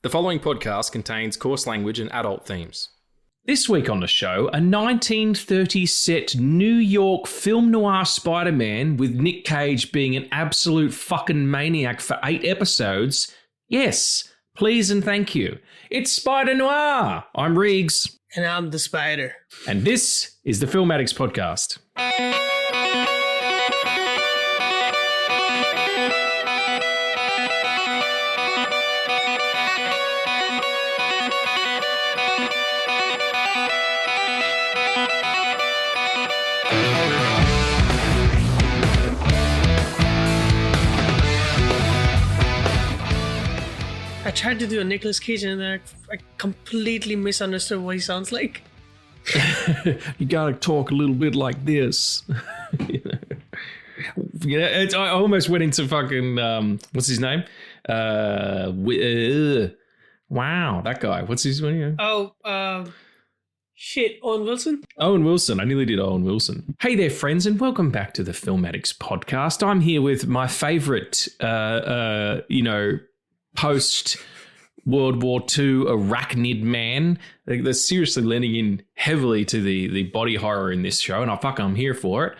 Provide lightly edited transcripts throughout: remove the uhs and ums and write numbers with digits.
The following podcast contains coarse language and adult themes. This week on the show, a 1930s set New York film noir Spider-Man with Nick Cage being an absolute fucking maniac for 8 episodes. Yes, please and thank you. It's Spider-Noir. I'm Riggs. And I'm the Spider. And this is the Film Addicts podcast. I tried to do a Nicolas Cage and then I completely misunderstood what he sounds like. You gotta talk a little bit like this. I almost went into fucking, what's his name? Wow, that guy. What's his name? Owen Wilson? Owen Wilson. I nearly did Owen Wilson. Hey there, friends, and welcome back to the Film Addicts podcast. I'm here with my favorite, post World War II arachnid man. They're seriously leaning in heavily to the body horror in this show, and I'm here for it.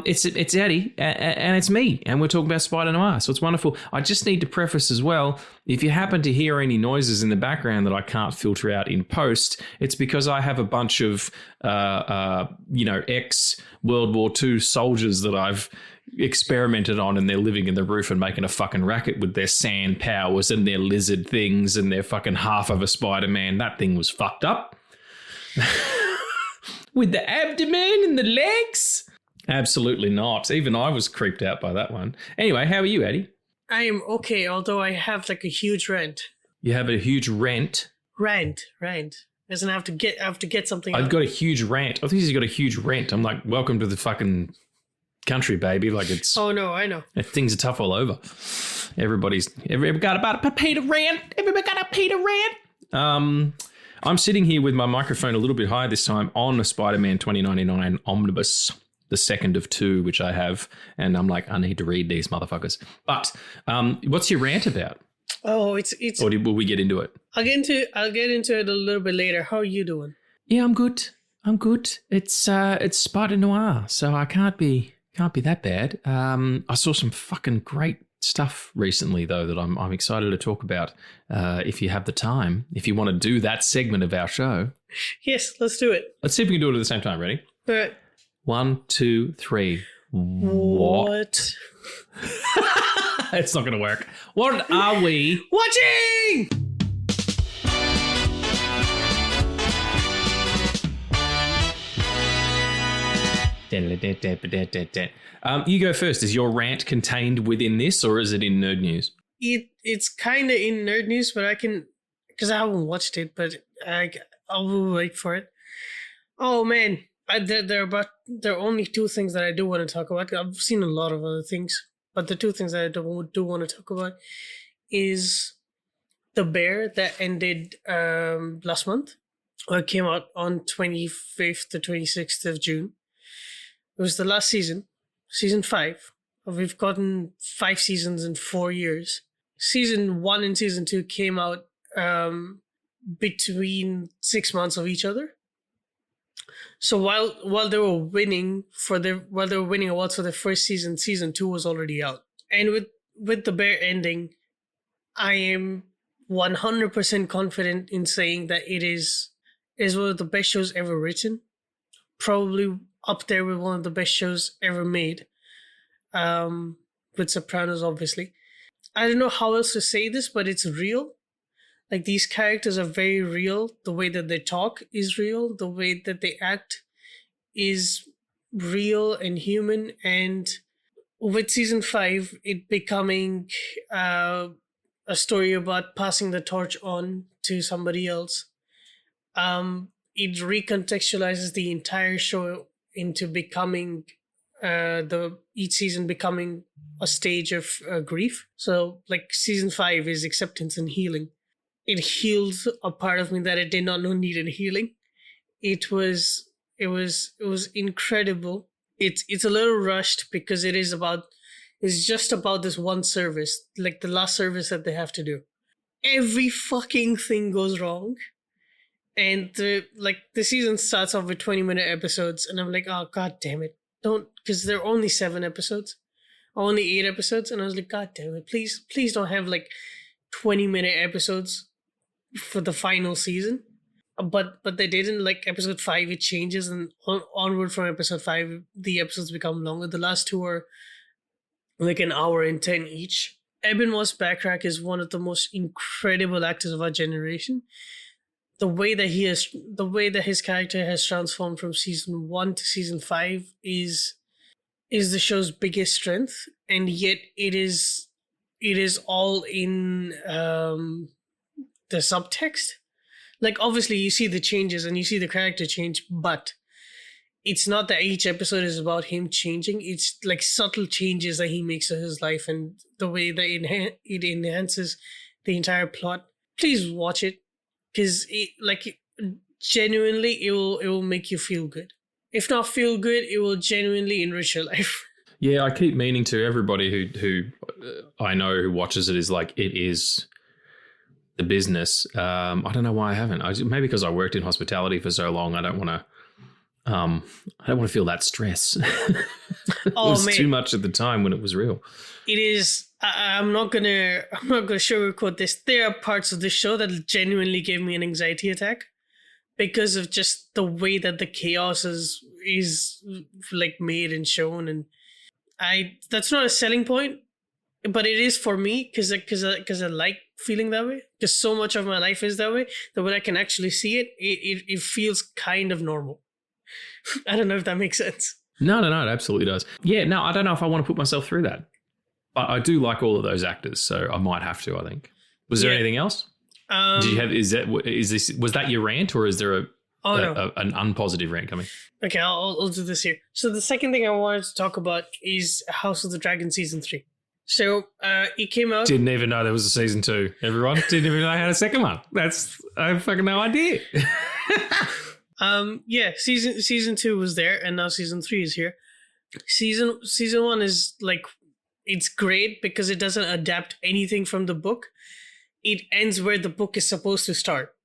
It's Eddie, and it's me, and we're talking about Spider-Noir, so it's wonderful. I just need to preface as well, if you happen to hear any noises in the background that I can't filter out in post, it's because I have a bunch of, ex-World War II soldiers that I've experimented on, and they're living in the roof and making a fucking racket with their sand powers and their lizard things and their fucking half of a Spider-Man. That thing was fucked up. With the abdomen and the legs? Absolutely not. Even I was creeped out by that one. Anyway, how are you, Eddie? I am okay, although I have like a huge rant. You have a huge rant? Rant. Doesn't have to get something I've out. got a huge rant. I think he's got a huge rant. I'm like, welcome to the fucking country, baby. Like it's... Oh, no, I know. Things are tough all over. Everybody got about a Peter rant. Everybody got a Peter rant. I'm sitting here with my microphone a little bit higher this time on a Spider-Man 2099 Omnibus, the second of 2, which I have. And I'm like, I need to read these motherfuckers. But what's your rant about? Oh, it's. Or will we get into it? I'll get into it a little bit later. How are you doing? Yeah, I'm good. It's Spider-Noir, so I can't be that bad. I saw some fucking great stuff recently, though, that I'm excited to talk about. If you have the time, if you want to do that segment of our show. Yes, let's do it. Let's see if we can do it at the same time. Ready? All right. 1, 2, 3. What? It's not going to work. What are we watching? You go first. Is your rant contained within this, or is it in nerd news? It's kind of in nerd news, but I can, because I haven't watched it, but I'll wait for it. Oh man, there are only 2 things that I do want to talk about. I've seen a lot of other things, but the 2 things that I do want to talk about is The Bear that ended last month. It came out on 25th to 26th of June. It was the last season, season 5. We've gotten 5 seasons in 4 years. Season 1 and season 2 came out between 6 months of each other. So while they were winning awards for their first season, season 2 was already out. And with The Bear ending, I am 100% confident in saying that it is one of the best shows ever written. Probably up there with one of the best shows ever made, with Sopranos, obviously. I don't know how else to say this, but it's real. Like, these characters are very real. The way that they talk is real. The way that they act is real and human. And with season 5, it becoming a story about passing the torch on to somebody else, it recontextualizes the entire show into becoming each season becoming a stage of grief. So like season 5 is acceptance and healing. It healed a part of me that I did not know needed healing. It was incredible. It's a little rushed because it's just about this one service, like the last service that they have to do. every fucking thing goes wrong. And the season starts off with 20-minute episodes, and I'm like, oh god damn it. Don't, because there are only 7 episodes. Or only 8 episodes, and I was like, god damn it, please don't have like 20-minute episodes for the final season. But they didn't. Like episode 5, it changes, and onward from episode 5, the episodes become longer. The last 2 are like an hour and 10 each. Eben Moss Backrack is one of the most incredible actors of our generation. The way that his character has transformed from season 1 to season 5 is the show's biggest strength, and yet it is all in the subtext. Like obviously you see the changes and you see the character change, but it's not that each episode is about him changing. It's like subtle changes that he makes to his life, and the way that it enhances the entire plot. Please watch it, because genuinely it will make you feel good. If not feel good, it will genuinely enrich your life. Yeah, I keep meaning to everybody who I know who watches it is like, it is the business. I don't know why I haven't. Maybe because I worked in hospitality for so long. I don't want to feel that stress. It was too much at the time when it was real. It is. I'm not gonna sugarcoat this. There are parts of the show that genuinely gave me an anxiety attack, because of just the way that the chaos is like made and shown. And that's not a selling point, but it is for me, because I like feeling that way, because so much of my life is that way, that when I can actually see it, it feels kind of normal. I don't know if that makes sense. No, it absolutely does. Yeah, no, I don't know if I want to put myself through that, but I do like all of those actors, so I might have to, I think. Was there anything else? Did you have? Was that your rant, or is there an unpositive rant coming? Okay, I'll do this here. So the second thing I wanted to talk about is House of the Dragon season 3. So it came out. Didn't even know there was a season 2. Everyone didn't even know I had a second one. I have fucking no idea. Yeah, season 2 was there, and now season 3 is here. Season 1 is like, it's great because it doesn't adapt anything from the book. It ends where the book is supposed to start.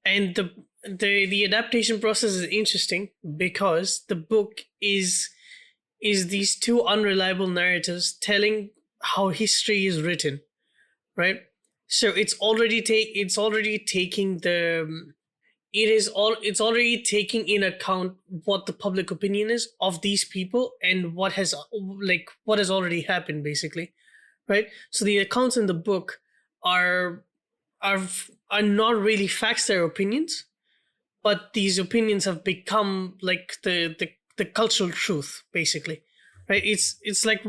And the adaptation process is interesting, because the book is these 2 unreliable narrators telling how history is written, right? So it's already taking in account what the public opinion is of these people and what has already happened, basically, right? So the accounts in the book are not really facts, they're opinions, but these opinions have become like the cultural truth, basically, right? It's like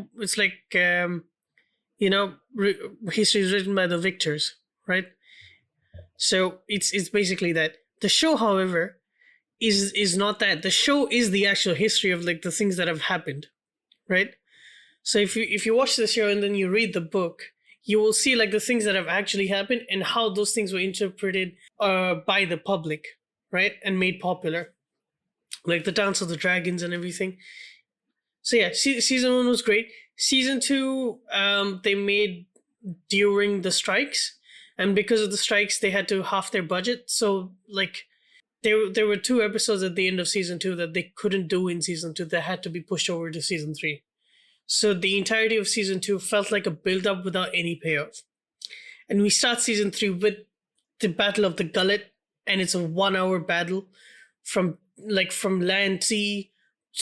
history is written by the victors, right? So it's basically that. The show, however, is not that. The show is the actual history of like the things that have happened, right? So if you watch the show and then you read the book, you will see like the things that have actually happened and how those things were interpreted by the public, right? And made popular, like the Dance of the Dragons and everything. So yeah, season 1 was great. Season 2, they made during the strikes. And because of the strikes, they had to half their budget. So, like, there were 2 episodes at the end of season 2 that they couldn't do in season 2 that had to be pushed over to season 3. So the entirety of season 2 felt like a build-up without any payoff. And we start season 3 with the Battle of the Gullet, and it's a 1-hour battle from land, sea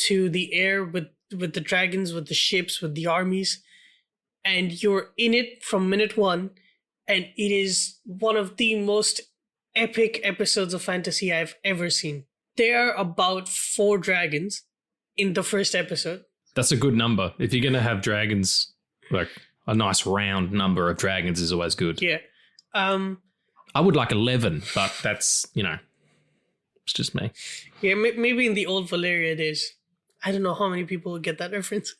to the air with the dragons, with the ships, with the armies. And you're in it from minute 1. And it is one of the most epic episodes of fantasy I've ever seen. There are about 4 dragons in the first episode. That's a good number. If you're going to have dragons, like a nice round number of dragons is always good. Yeah. I would like 11, but that's, it's just me. Yeah, maybe in the old Valeria days. I don't know how many people would get that reference.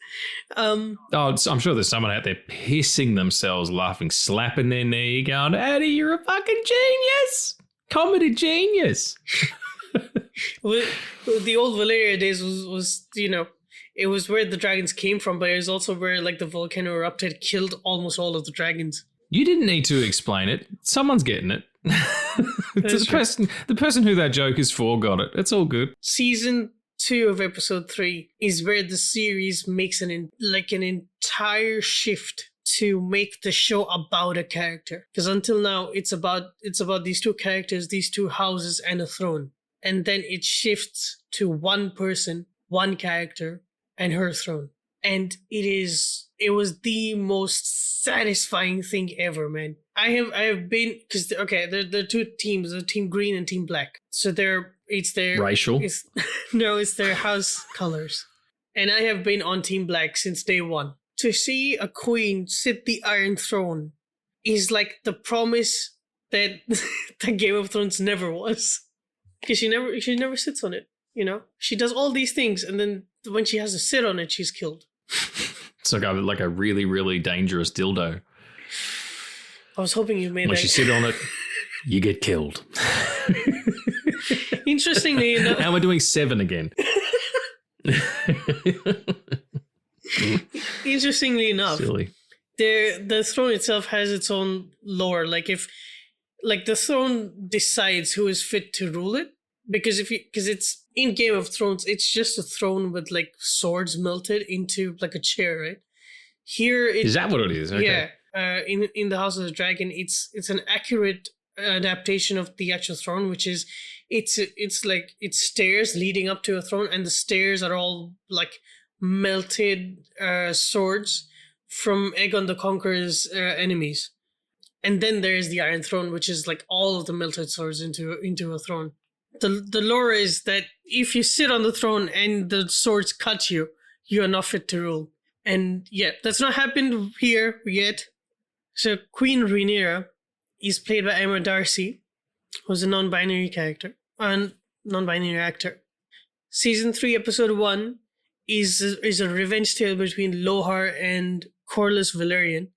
I'm sure there's someone out there pissing themselves, laughing, slapping their knee, going, Eddie, you're a fucking genius. Comedy genius. Well, the old Valeria days was it was where the dragons came from, but it was also where like the volcano erupted, killed almost all of the dragons. You didn't need to explain it. Someone's getting it. The person who that joke is for got it. It's all good. Season 2 of episode 3 is where the series makes an entire shift to make the show about a character. Because until now, it's about these two characters, these two houses, and a throne. And then it shifts to one person, one character, and her throne. And it was the most satisfying thing ever, man. I have been, because there are two teams, the Team Green and Team Black. So it's their racial. It's their house colors. And I have been on Team Black since day one. To see a queen sit the Iron Throne is like the promise that the Game of Thrones never was. Because she never sits on it, you know? She does all these things, and then when she has to sit on it, she's killed. It's like a really, really dangerous dildo. I was hoping you made when that. you sit on it, you get killed. Interestingly enough... And we're doing 7 again. Interestingly enough, silly. The throne itself has its own lore. Like the throne decides who is fit to rule it, because it's in Game of Thrones, it's just a throne with like swords melted into like a chair, right? Here, is that what it is? Okay. Yeah. In the House of the Dragon, it's an accurate adaptation of the actual throne, which is it's stairs leading up to a throne, and the stairs are all like melted swords from Aegon the Conqueror's enemies. And then there's the Iron Throne, which is like all of the melted swords into a throne. The lore is that if you sit on the throne and the swords cut you, you are not fit to rule. And yeah, that's not happened here yet. So Queen Rhaenyra is played by Emma Darcy, who's a non-binary character and non-binary actor. Season 3, episode 1 is a revenge tale between Lohar and Corlys Velaryon.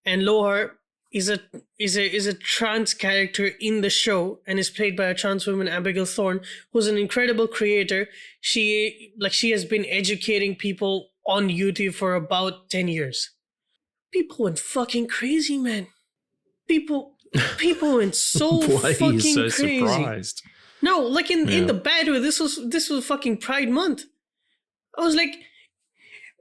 And Lohar is a trans character in the show and is played by a trans woman, Abigail Thorne, who's an incredible creator. She has been educating people on YouTube for about 10 years. People went fucking crazy, man. People went so Why fucking are you so crazy. Surprised? No, like in the bad way. This was fucking Pride Month. I was like,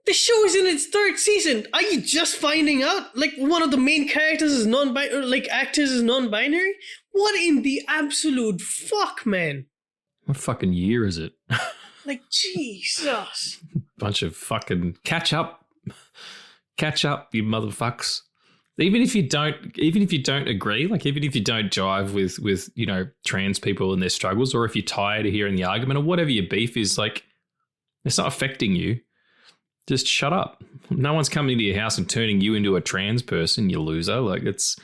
the show is in its 3rd season. Are you just finding out? Like, one of the main characters is non-binary, like actors is non-binary? What in the absolute fuck, man? What fucking year is it? Like, Jesus. Bunch of fucking catch up, you motherfucks. Even if you don't agree, like even if you don't jive with you know, trans people and their struggles, or if you're tired of hearing the argument or whatever your beef is, like, it's not affecting you. Just shut up. No one's coming into your house and turning you into a trans person, you loser. Like, it's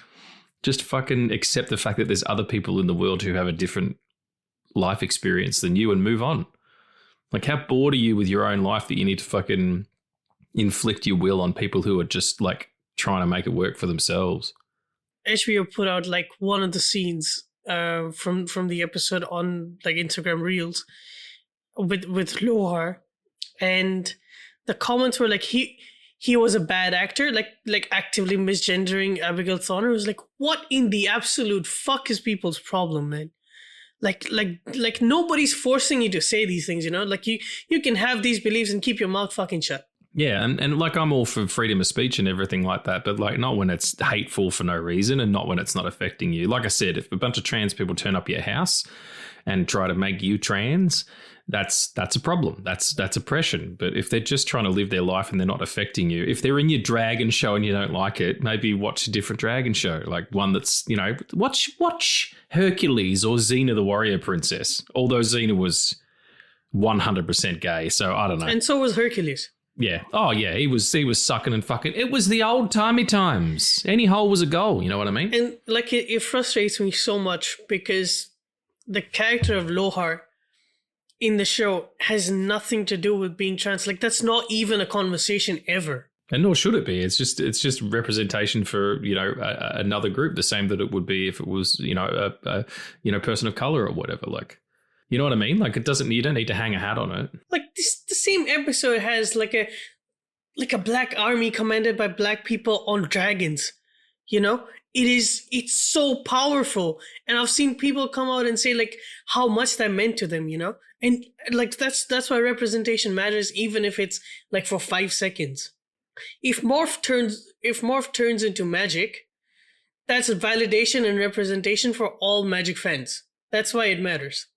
just fucking accept the fact that there's other people in the world who have a different life experience than you and move on. Like, how bored are you with your own life that you need to fucking inflict your will on people who are just like trying to make it work for themselves? HBO put out like one of the scenes from the episode on like Instagram Reels with Lohar, and the comments were like he was a bad actor, like actively misgendering Abigail Thorne. It was like, what in the absolute fuck is people's problem, man? Like nobody's forcing you to say these things, you know? Like you can have these beliefs and keep your mouth fucking shut. Yeah, and like I'm all for freedom of speech and everything like that, but like not when it's hateful for no reason and not when it's not affecting you. Like I said, if a bunch of trans people turn up your house and try to make you trans, that's a problem. That's oppression. But if they're just trying to live their life and they're not affecting you, if they're in your dragon show and you don't like it, maybe watch a different dragon show, like one that's, you know, watch Hercules or Xena the Warrior Princess. Although Xena was 100% gay, so I don't know. And so was Hercules. Yeah. Oh yeah, he was sucking and fucking. It was the old timey times. Any hole was a goal. You know what I mean? And like it frustrates me so much because the character of Lohar in the show has nothing to do with being trans. Like, that's not even a conversation ever. And nor should it be. It's just representation for, you know, another group, the same that it would be if it was, you know, a person of color or whatever. Like, you know what I mean? Like, you don't need to hang a hat on it. Like the same episode has like a black army commanded by black people on dragons. You know, it's so powerful. And I've seen people come out and say like how much that meant to them, you know? And like that's why representation matters, even if it's like for 5 seconds. If Morph turns into magic, that's a validation and representation for all Magic fans. That's why it matters.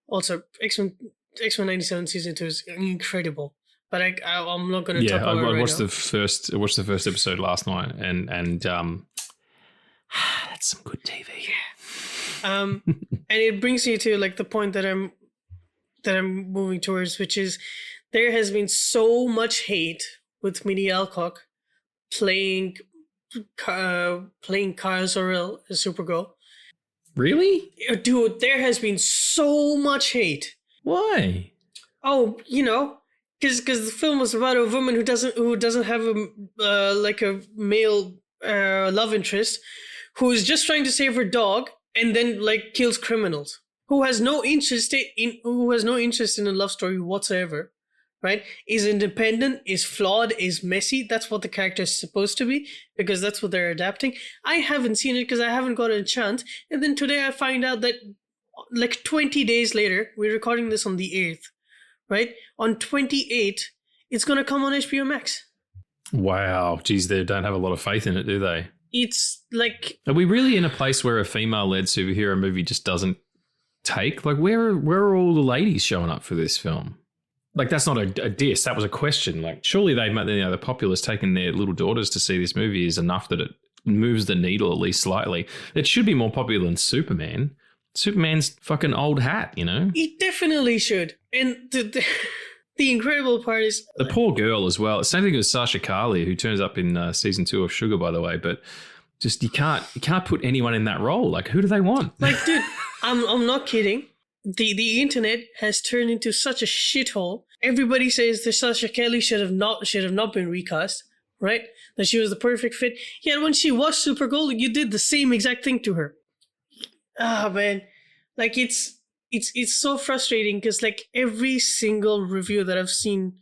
Also, X-Men 97 season 2 is incredible. But I'm not going to talk about it right now. I watched the first episode last night, and that's some good TV. Yeah. And it brings you to like the point that I'm moving towards, which is there has been so much hate with Minnie Alcock playing Kyle Zor-El as Supergirl. Really? Dude, there has been so much hate. Why? Oh, you know, because the film was about a woman who doesn't have a male love interest, who is just trying to save her dog and then like kills criminals. Who has no interest in a love story whatsoever, right? Is independent, is flawed, is messy. That's what the character is supposed to be, because that's what they're adapting. I haven't seen it because I haven't gotten a chance. And then today I find out that like 20 days later, we're recording this on the 8th, right? On 28, it's going to come on HBO Max. Wow. Geez, they don't have a lot of faith in it, do they? It's like... Are we really in a place where a female-led superhero movie just doesn't take? Like, where are all the ladies showing up for this film? Like, that's not a diss. That was a question. Like, surely the populace taking their little daughters to see this movie is enough that it moves the needle at least slightly. It should be more popular than Superman. Superman's fucking old hat, you know? It definitely should. And the incredible part is... The poor girl as well. Same thing with Sasha Calle, who turns up in season 2 of Sugar, by the way. But just you can't put anyone in that role. Like, who do they want? Like, dude, I'm not kidding. The internet has turned into such a shithole. Everybody says that Sasha Calle should have not been recast, right? That she was the perfect fit. Yet when she was Supergirl, you did the same exact thing to her. Ah, man, like it's so frustrating because like every single review that I've seen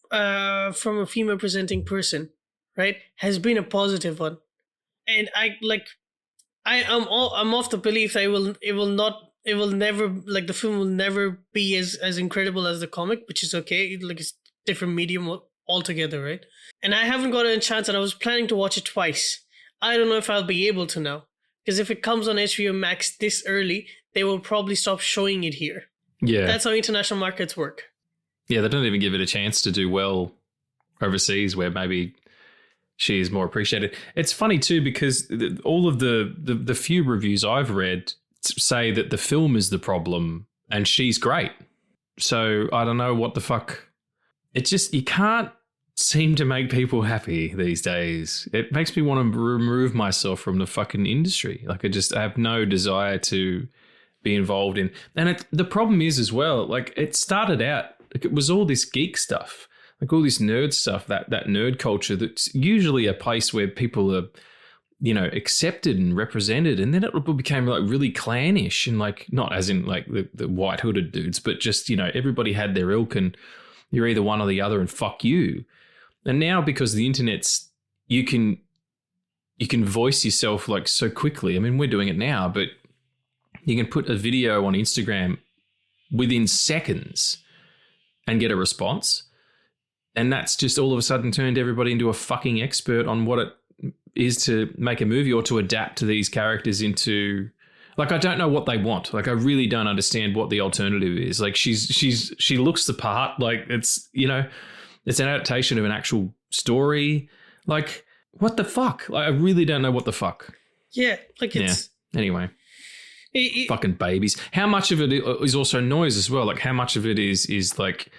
from a female presenting person, right, has been a positive one, and I'm off the belief that the film will never be as incredible as the comic, which is okay. Like it's different medium altogether, right? And I haven't gotten a chance, and I was planning to watch it twice. I don't know if I'll be able to now. Because if it comes on HBO Max this early, they will probably stop showing it here. Yeah. That's how international markets work. Yeah, they don't even give it a chance to do well overseas where maybe she is more appreciated. It's funny too because all of the few reviews I've read say that the film is the problem and she's great. So I don't know what the fuck. It's just, you can't seem to make people happy these days. It makes me want to remove myself from the fucking industry. Like I have no desire to be involved in. And the problem is as well, like it started out, like it was all this geek stuff, like all this nerd stuff, that nerd culture that's usually a place where people are, you know, accepted and represented. And then it became like really clannish and like, not as in like the white hooded dudes, but just, you know, everybody had their ilk and you're either one or the other and fuck you. And now because the internet's, you can voice yourself like so quickly. I mean, we're doing it now, but you can put a video on Instagram within seconds and get a response. And that's just all of a sudden turned everybody into a fucking expert on what it is to make a movie or to adapt to these characters into, like, I don't know what they want. Like, I really don't understand what the alternative is. Like, she looks the part. Like, it's, you know, it's an adaptation of an actual story. Like, what the fuck? Like, I really don't know what the fuck. Yeah, like it's... Yeah. Anyway. Fucking babies. How much of it is also noise as well? Like, how much of it is like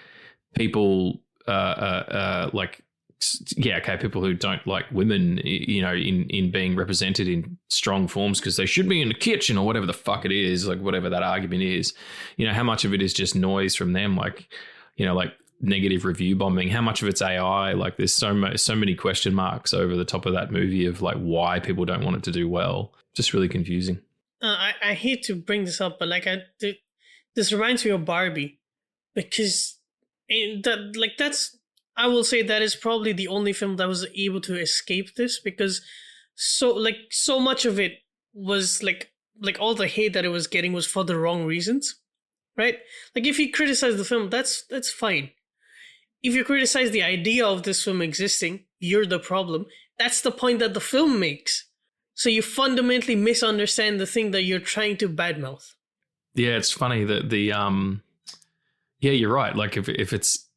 people, like, yeah, okay, people who don't like women, you know, in being represented in strong forms because they should be in the kitchen or whatever the fuck it is, like whatever that argument is. You know, how much of it is just noise from them? Like, you know, like, negative review bombing, how much of it's AI? Like there's so many question marks over the top of that movie of like why people don't want it to do well. Just really confusing. I hate to bring this up, but like this reminds me of Barbie because I will say that is probably the only film that was able to escape this because so much of it was like all the hate that it was getting was for the wrong reasons, right? Like if you criticize the film, that's fine. If you criticize the idea of this film existing, you're the problem. That's the point that the film makes. So you fundamentally misunderstand the thing that you're trying to badmouth. Yeah, it's funny that yeah, you're right. Like if it's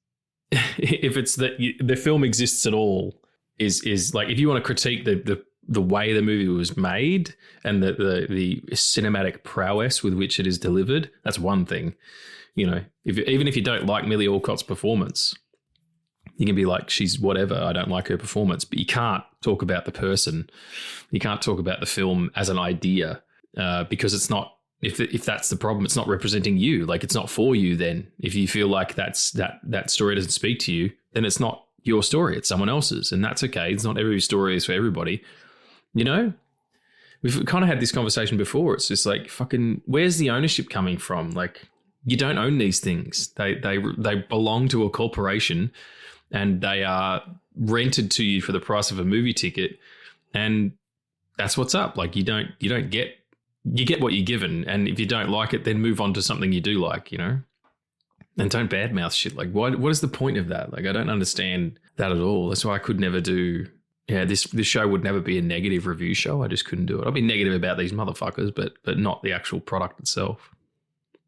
that the film exists at all is like, if you want to critique the way the movie was made and the cinematic prowess with which it is delivered, that's one thing. You know, even if you don't like Millie Alcott's performance, you can be like, she's whatever, I don't like her performance, but you can't talk about the person. You can't talk about the film as an idea because it's not, if that's the problem, it's not representing you. Like, it's not for you then. If you feel like that story doesn't speak to you, then it's not your story, it's someone else's. And that's okay. It's not every story is for everybody. You know? We've kind of had this conversation before. It's just like, fucking, where's the ownership coming from? Like, you don't own these things. They belong to a corporation and they are rented to you for the price of a movie ticket. And that's what's up. Like, you get what you're given. And if you don't like it, then move on to something you do like, you know? And don't badmouth shit. Like, what is the point of that? Like, I don't understand that at all. That's why I could never do... Yeah, this show would never be a negative review show. I just couldn't do it. I'll be negative about these motherfuckers, but not the actual product itself.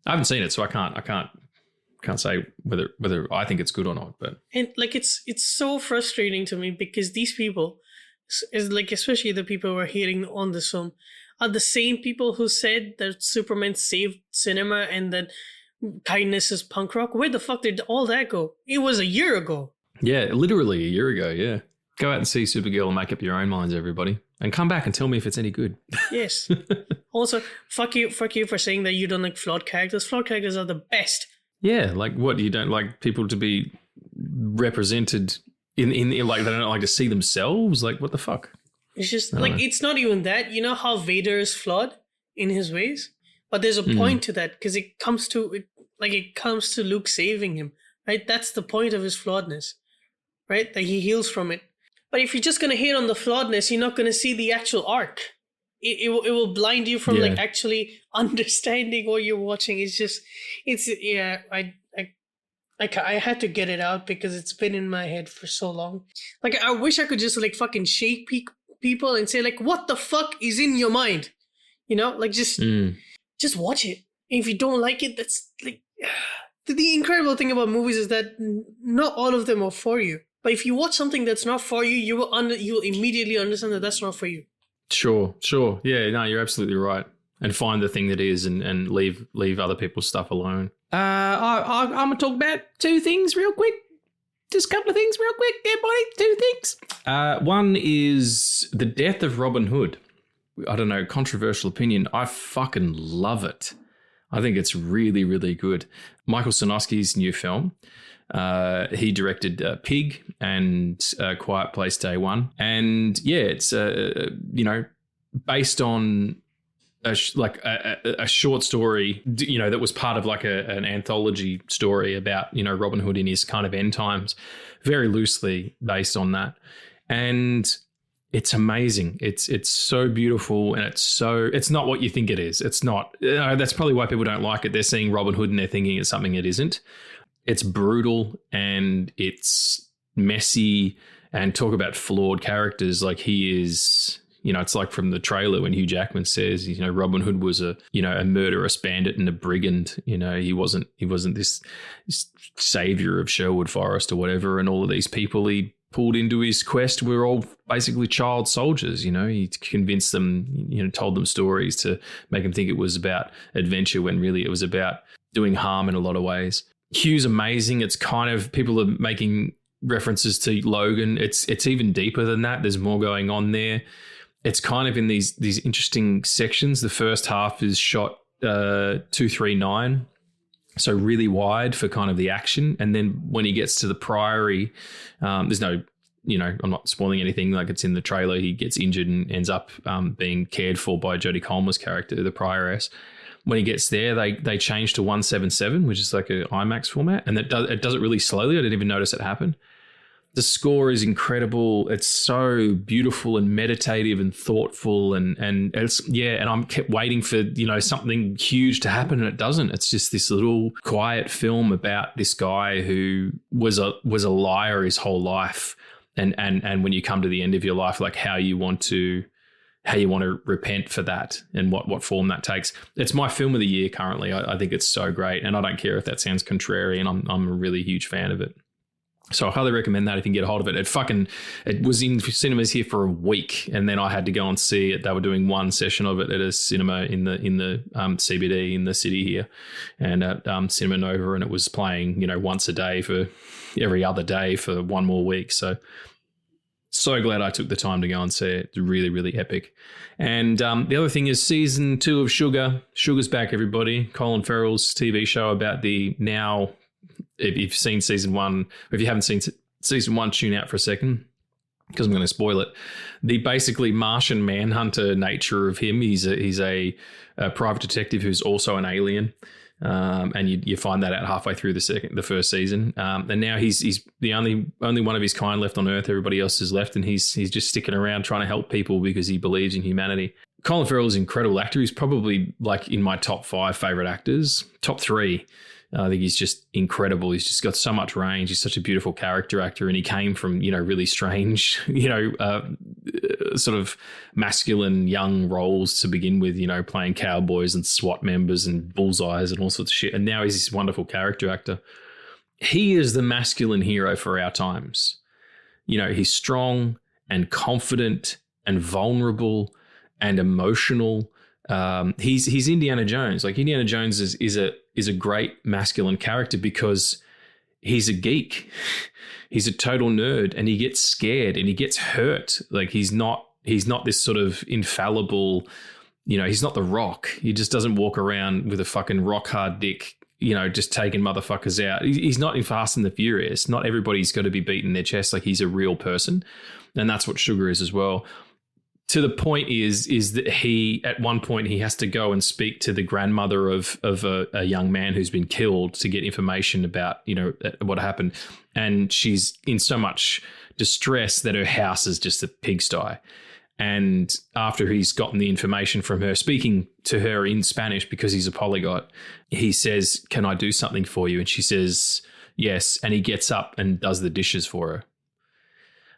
I haven't seen it, so I can't say whether I think it's good or not. But and like it's so frustrating to me because these people, is like, especially the people who are hating on this film, are the same people who said that Superman saved cinema and that kindness is punk rock. Where the fuck did all that go? It was a year ago. Yeah, literally a year ago. Yeah. Go out and see Supergirl and make up your own minds, everybody. And come back and tell me if it's any good. Yes. Also, fuck you for saying that you don't like flawed characters. Flawed characters are the best. Yeah, like what? You don't like people to be represented in like, they don't like to see themselves? Like, what the fuck? It's just like, it's not even that. You know how Vader is flawed in his ways? But there's a point to that because it comes to Luke saving him, right? That's the point of his flawedness, right? That he heals from it. But if you're just going to hate on the flawedness, you're not going to see the actual arc. It will blind you from like actually understanding what you're watching. I had to get it out because it's been in my head for so long. Like, I wish I could just like fucking shake people and say like, what the fuck is in your mind? You know, like just watch it. And if you don't like it, that's like, the incredible thing about movies is that not all of them are for you. But if you watch something that's not for you, you will immediately understand that that's not for you. Sure. Yeah, no, you're absolutely right. And find the thing that is, and leave other people's stuff alone. I'm going to talk about two things real quick. Just a couple of things real quick. Yeah, buddy, two things. One is the death of Robin Hood. I don't know, controversial opinion. I fucking love it. I think it's really, really good. Michael Sarnowski's new film. He directed Pig and Quiet Place Day One. And yeah, it's, based on a short story, that was part of like an anthology story about, Robin Hood in his kind of end times, very loosely based on that. And it's amazing. It's so beautiful, and it's not what you think it is. It's not. That's probably why people don't like it. They're seeing Robin Hood and they're thinking it's something it isn't. It's brutal and it's messy, and talk about flawed characters. Like, he is, it's like from the trailer when Hugh Jackman says, Robin Hood was a murderous bandit and a brigand. He wasn't this savior of Sherwood Forest or whatever. And all of these people he pulled into his quest were all basically child soldiers. He convinced them, told them stories to make them think it was about adventure when really it was about doing harm in a lot of ways. Hugh's amazing. It's kind of, people are making references to Logan. It's even deeper than that. There's more going on there. It's kind of in these interesting sections. The first half is shot 2:39, so really wide for kind of the action. And then when he gets to the Priory, there's no, I'm not spoiling anything. Like, it's in the trailer. He gets injured and ends up being cared for by Jodie Comer's character, the Prioress. When he gets there, they change to 177, which is like an IMAX format, and it does it really slowly. I didn't even notice it happen. The score is incredible. It's so beautiful and meditative and thoughtful, and it's and I'm kept waiting for something huge to happen, and it doesn't. It's just this little quiet film about this guy who was a liar his whole life, and when you come to the end of your life, like how you want to repent for that and what form that takes. It's my film of the year currently. I think it's so great, and I don't care if that sounds contrarian. I'm a really huge fan of it. So I highly recommend that if you can get a hold of it. It was in cinemas here for a week, and then I had to go and see it. They were doing one session of it at a cinema in the CBD in the city here, and at Cinema Nova, and it was playing once a day for every other day for one more week. So glad I took the time to go and see it. It's really, really epic. And the other thing is season 2 of Sugar. Sugar's back, everybody. Colin Farrell's TV show about the now. If you've seen season 1, or if you haven't seen season 1, tune out for a second because I'm going to spoil it. The basically Martian manhunter nature of him. He's a private detective who's also an alien, and you find that out halfway through the first season. And now he's the only one of his kind left on Earth. Everybody else is left, and he's just sticking around trying to help people because he believes in humanity. Colin Farrell is an incredible actor. He's probably like in my top 5 favorite actors, top 3. I think he's just incredible. He's just got so much range. He's such a beautiful character actor, and he came from really strange, sort of masculine young roles to begin with. Playing cowboys and SWAT members and bullseyes and all sorts of shit. And now he's this wonderful character actor. He is the masculine hero for our times. He's strong and confident and vulnerable and emotional. He's Indiana Jones. Like Indiana Jones is a great masculine character because he's a geek. He's a total nerd, and he gets scared and he gets hurt. Like he's not this sort of infallible, he's not the Rock. He just doesn't walk around with a fucking rock hard dick, just taking motherfuckers out. He's not in Fast and the Furious. Not everybody's got to be beating their chest. Like he's a real person. And that's what Sugar is as well. To the point is that he, at one point, he has to go and speak to the grandmother of a young man who's been killed to get information about, what happened. And she's in so much distress that her house is just a pigsty. And after he's gotten the information from her, speaking to her in Spanish because he's a polyglot, he says, "Can I do something for you?" And she says, "Yes." And he gets up and does the dishes for her.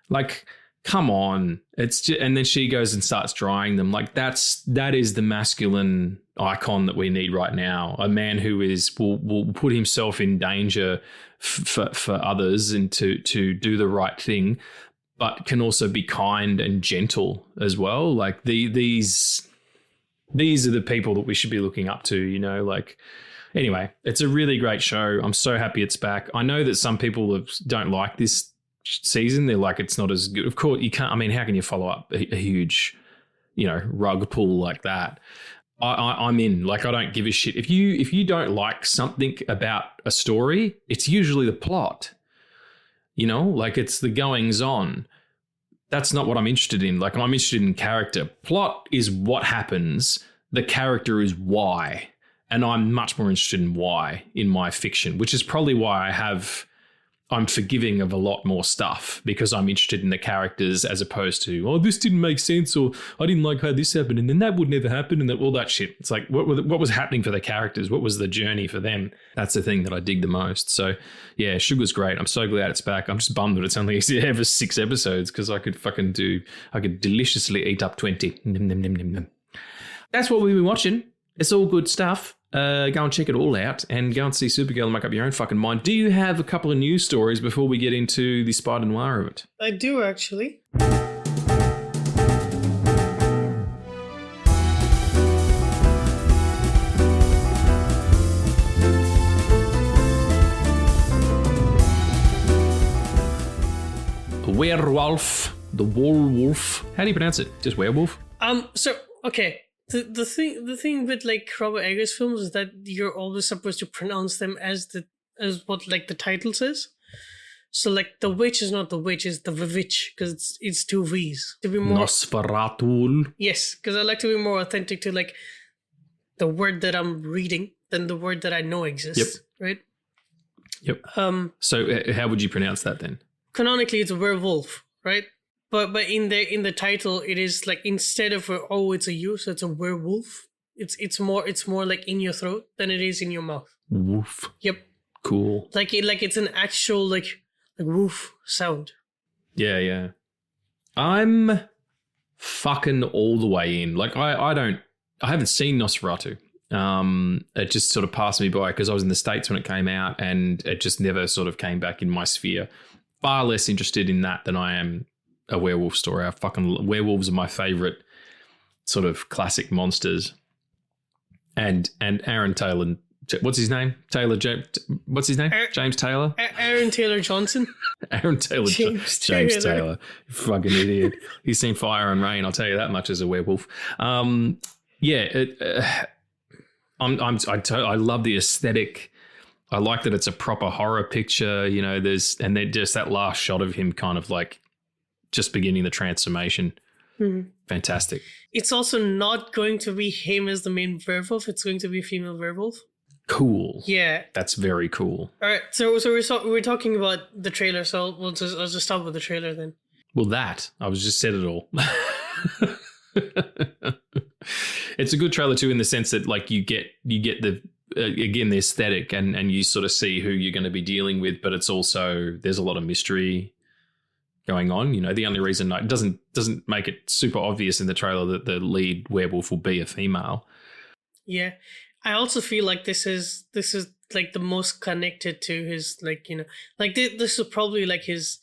Like, come on. It's just, and then she goes and starts drying them. Like that is the masculine icon that we need right now. A man who will put himself in danger for others and to do the right thing, but can also be kind and gentle as well. Like these are the people that we should be looking up to, Anyway, it's a really great show. I'm so happy it's back. I know that some people don't like this season. They're like, it's not as good. Of course you can't. I mean, how can you follow up a huge rug pull like that? I'm in. Like, I don't give a shit if you don't like something about a story. It's usually the plot, like it's the goings on. That's not what I'm interested in. Like, I'm interested in character. Plot is what happens, the character is why, and I'm much more interested in why in my fiction, which is probably why I'm forgiving of a lot more stuff, because I'm interested in the characters as opposed to, oh, this didn't make sense, or I didn't like how this happened, and then that would never happen, and all that shit. It's like, what was happening for the characters? What was the journey for them? That's the thing that I dig the most. So, yeah, Sugar's great. I'm so glad it's back. I'm just bummed that it's only ever 6 episodes, because I could deliciously eat up 20. Nom, nom, nom, nom, nom. That's what we've been watching. It's all good stuff. Go and check it all out and go and see Supergirl and make up your own fucking mind. Do you have a couple of news stories before we get into the Spider-Noir of it? I do, actually. Werewolf, the werewolf. How do you pronounce it? Just werewolf? So, okay. The thing with like Robert Eggers films is that you're always supposed to pronounce them as what like the title says. So like the witch is not the witch, it's the witch, because it's 2 V's. To be more Nosferatu. Yes, because I like to be more authentic to like the word that I'm reading than the word that I know exists. Yep. Right. Yep. So how would you pronounce that then? canonically it's a werewolf, right? But in the title, it is like instead of it's a you, so it's a werewolf. It's more like in your throat than it is in your mouth. Woof. Yep. Cool. It's an actual like woof sound. Yeah. I'm fucking all the way in. Like I haven't seen Nosferatu. It just sort of passed me by because I was in the States when it came out, and it just never sort of came back in my sphere. Far less interested in that than I am a werewolf story. Werewolves are my favorite sort of classic monsters. And Aaron Taylor, what's his name? What's his name? James Taylor? Aaron Taylor Johnson. Aaron Taylor. James Taylor. Fucking idiot. He's seen Fire and Rain, I'll tell you that much, as a werewolf. I love the aesthetic. I like that it's a proper horror picture. You know, then just that last shot of him kind of like just beginning the transformation. Mm-hmm. Fantastic. It's also not going to be him as the main werewolf. It's going to be a female werewolf. Cool. Yeah. That's very cool. All right. So we're talking about the trailer. So I'll just start with the trailer then. Well, I was just said it all. It's a good trailer too, in the sense that like you get the again the aesthetic and you sort of see who you're going to be dealing with, but it's also there's a lot of mystery going on. You know, the only reason it doesn't make it super obvious in the trailer that the lead werewolf will be a female. Yeah, I also feel like this is like the most connected to his like, you know, like this is probably like his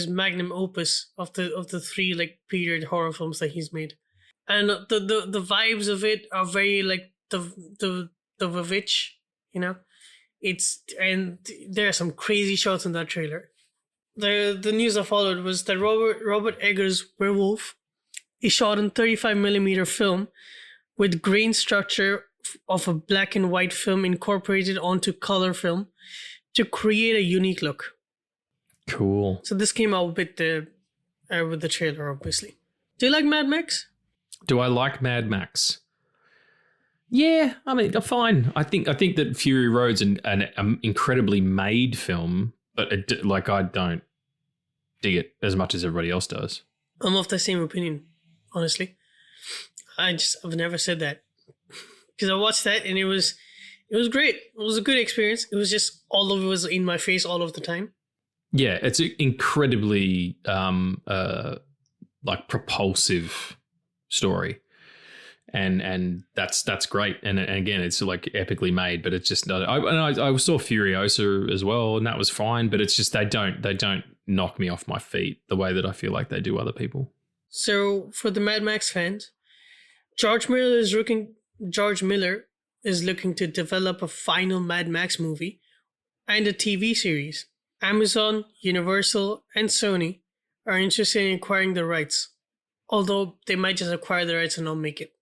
magnum opus of the three like period horror films that he's made. And the vibes of it are very like the witch, you know. And there are some crazy shots in that trailer. The news that followed was that Robert Eggers' Werewolf is shot in 35mm film with grain structure of a black and white film incorporated onto color film to create a unique look. Cool. So this came out with the trailer, obviously. Do you like Mad Max? Do I like Mad Max? Yeah, I mean, fine. I think that Fury Road's an incredibly made film, but I don't dig it as much as everybody else does. I'm of the same opinion, honestly. I've never said that because I watched that and it was great. It was a good experience. It was just all of it was in my face all of the time. Yeah, it's an incredibly like propulsive story, and that's great. And again, it's like epically made, but it's just not. I saw Furiosa as well, and that was fine. But it's just they don't knock me off my feet the way that I feel like they do other people. So for the Mad Max fans, George Miller is looking to develop a final Mad Max movie and a TV series. Amazon, Universal, and Sony are interested in acquiring the rights, although they might just acquire the rights and not make it.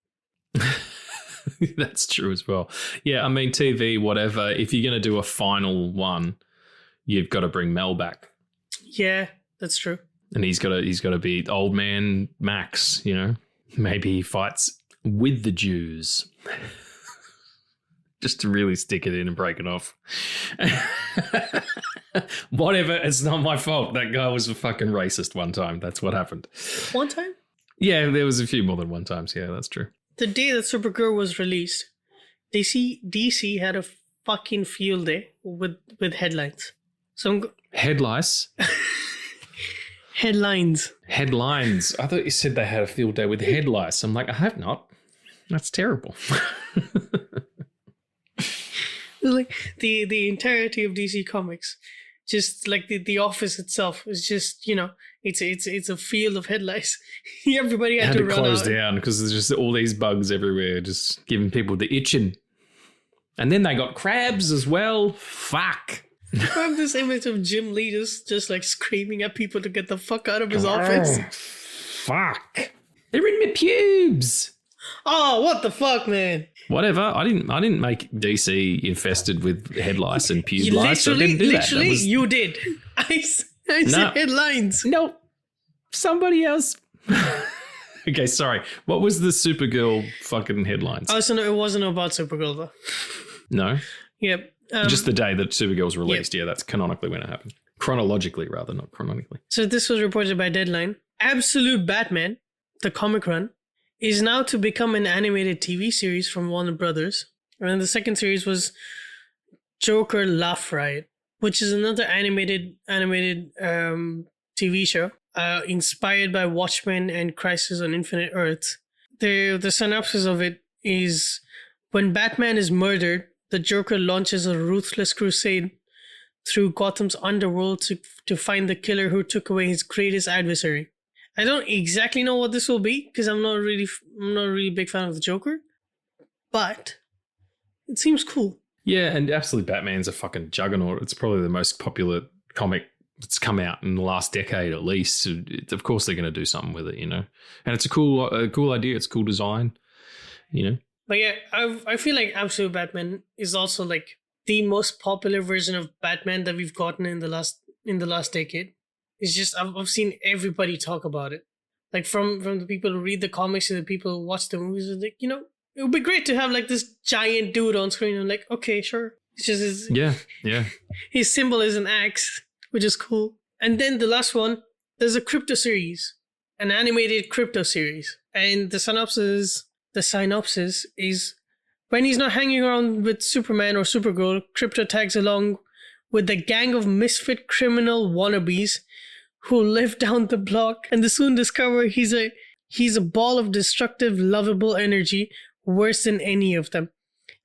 That's true as well. Yeah, I mean, TV, whatever. If you're going to do a final one, you've got to bring Mel back. Yeah, that's true. And he's got to be old man Max, you know. Maybe he fights with the Jews. Just to really stick it in and break it off. Whatever, it's not my fault. That guy was a fucking racist one time. That's what happened. One time? Yeah, there was a few more than one times. Yeah, that's true. The day that Supergirl was released, DC had a fucking field day with headlines. Headlights? Headlines. Headlines. I thought you said they had a field day with headlights. I'm like, I have not. That's terrible. Like the entirety of DC Comics, just like the office itself is just, you know, it's a field of headlights. Everybody had to run close out. down because there's just all these bugs everywhere, just giving people the itching. And then they got crabs as well. Fuck. I have this image of Jim Lee just like screaming at people to get the fuck out of his office. Fuck. They're in my pubes. Oh, what the fuck, man? Whatever. I didn't make DC infested with headlights and pube lights. So I didn't do that. You did. I said headlines. No, somebody else. Okay, sorry. What was the Supergirl fucking headlines? Oh, so no, it wasn't about Supergirl though. No. Yep. Just the day that Supergirl was released. Yep. Yeah, that's canonically when it happened. chronologically rather, not chronically. So this was reported by Deadline. Absolute Batman, the comic run, is now to become an animated TV series from Warner Brothers. And then the second series was Joker Laugh Riot, which is another animated TV show inspired by Watchmen and Crisis on Infinite Earths. The synopsis of it is, when Batman is murdered, the Joker launches a ruthless crusade through Gotham's underworld to find the killer who took away his greatest adversary. I don't exactly know what this will be because I'm not a really big fan of the Joker, but it seems cool. Yeah, and Absolute Batman's a fucking juggernaut. It's probably the most popular comic that's come out in the last decade at least. Of course they're going to do something with it, you know. And it's a cool idea. It's a cool design, you know. But yeah, I feel like Absolute Batman is also like the most popular version of Batman that we've gotten in the last decade. It's just I've seen everybody talk about it, like from the people who read the comics to the people who watch the movies. It's like, you know, it would be great to have like this giant dude on screen. I'm like, okay, sure. It's just his symbol is an axe, which is cool. And then the last one, there's a crypto series, an animated crypto series, and the synopsis is, when he's not hanging around with Superman or Supergirl, Crypto tags along with the gang of misfit criminal wannabes who live down the block, and they soon discover he's a ball of destructive, lovable energy, worse than any of them.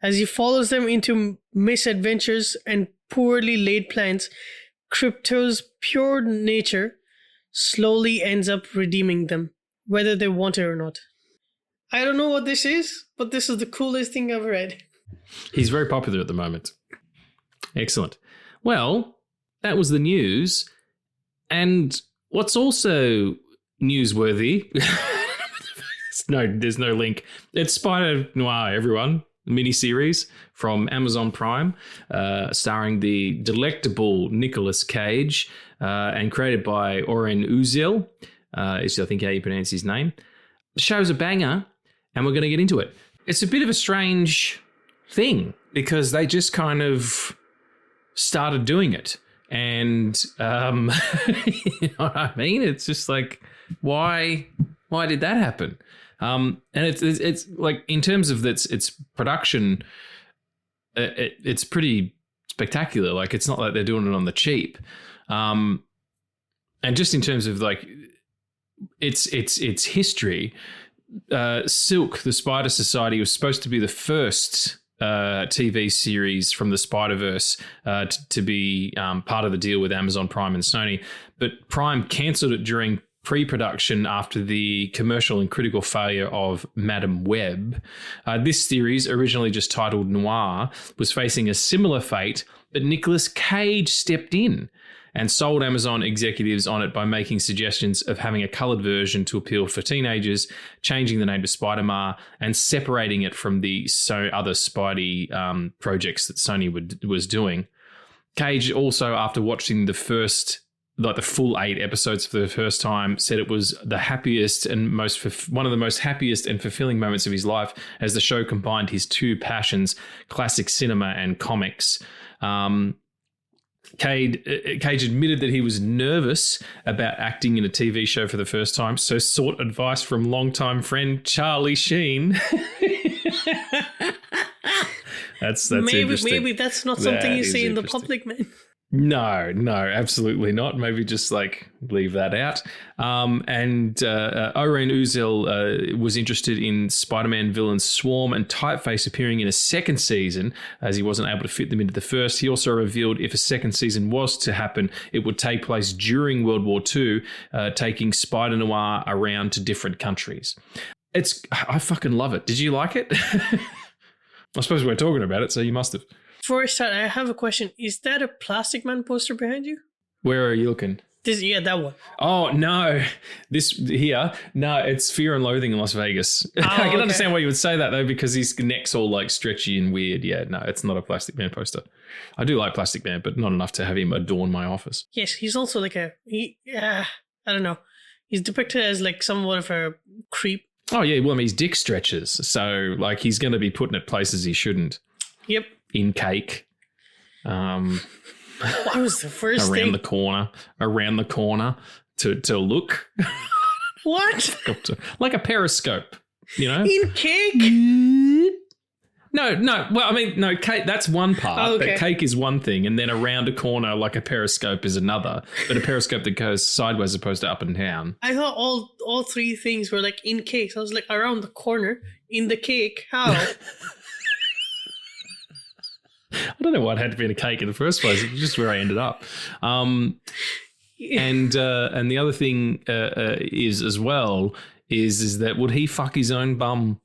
As he follows them into misadventures and poorly laid plans, Crypto's pure nature slowly ends up redeeming them, whether they want it or not. I don't know what this is, but this is the coolest thing I've read. He's very popular at the moment. Excellent. Well, that was the news. And what's also newsworthy, there's no link. It's Spider-Noir, everyone, miniseries from Amazon Prime, starring the delectable Nicolas Cage and created by Oren Uziel, is I think how you pronounce his name. The show's a banger, and we're going to get into it. It's a bit of a strange thing because they just kind of started doing it. And you know what I mean? It's just like, why did that happen? And it's like, in terms of its production, it's pretty spectacular. Like, it's not like they're doing it on the cheap. And just in terms of like its history, Silk, the Spider Society, was supposed to be the first TV series from the Spider-Verse to be part of the deal with Amazon Prime and Sony. But Prime cancelled it during pre-production after the commercial and critical failure of Madam Web. This series, originally just titled Noir, was facing a similar fate, but Nicolas Cage stepped in and sold Amazon executives on it by making suggestions of having a coloured version to appeal for teenagers, changing the name to Spider-Noir, and separating it from the other Spidey projects that Sony was doing. Cage also, after watching the full 8 episodes for the first time, said it was the happiest and one of the most happiest and fulfilling moments of his life, as the show combined his two passions, classic cinema and comics. Cage admitted that he was nervous about acting in a TV show for the first time, so sought advice from longtime friend Charlie Sheen. That's interesting. Maybe that's not something you see in the public, man. No, absolutely not. Maybe just like leave that out. And Oren Uziel was interested in Spider-Man villains Swarm and Typeface appearing in a second season, as he wasn't able to fit them into the first. He also revealed if a second season was to happen, it would take place during World War II, taking Spider-Noir around to different countries. I fucking love it. Did you like it? I suppose we're talking about it, so you must have. Before I start, I have a question. Is that a Plastic Man poster behind you? Where are you looking? That one. Oh, no. This here. No, it's Fear and Loathing in Las Vegas. I can understand why you would say that, though, because his neck's all like stretchy and weird. Yeah, no, it's not a Plastic Man poster. I do like Plastic Man, but not enough to have him adorn my office. Yes, he's also like I don't know. He's depicted as like somewhat of a creep. Oh, yeah. Well, I mean, his dick stretches. So, like, he's going to be putting it places he shouldn't. Yep. In cake. What was the first around thing? the corner to look. What? Like a periscope, you know? In cake? No. Well, I mean, no, cake, that's one part. Oh, okay. But cake is one thing, and then around a corner like a periscope is another. But a periscope that goes sideways as opposed to up and down. I thought all three things were like in cakes. I was like, around the corner, in the cake. How? I don't know why it had to be in a cake in the first place. It's just where I ended up. And the other thing is as well is that would he fuck his own bum?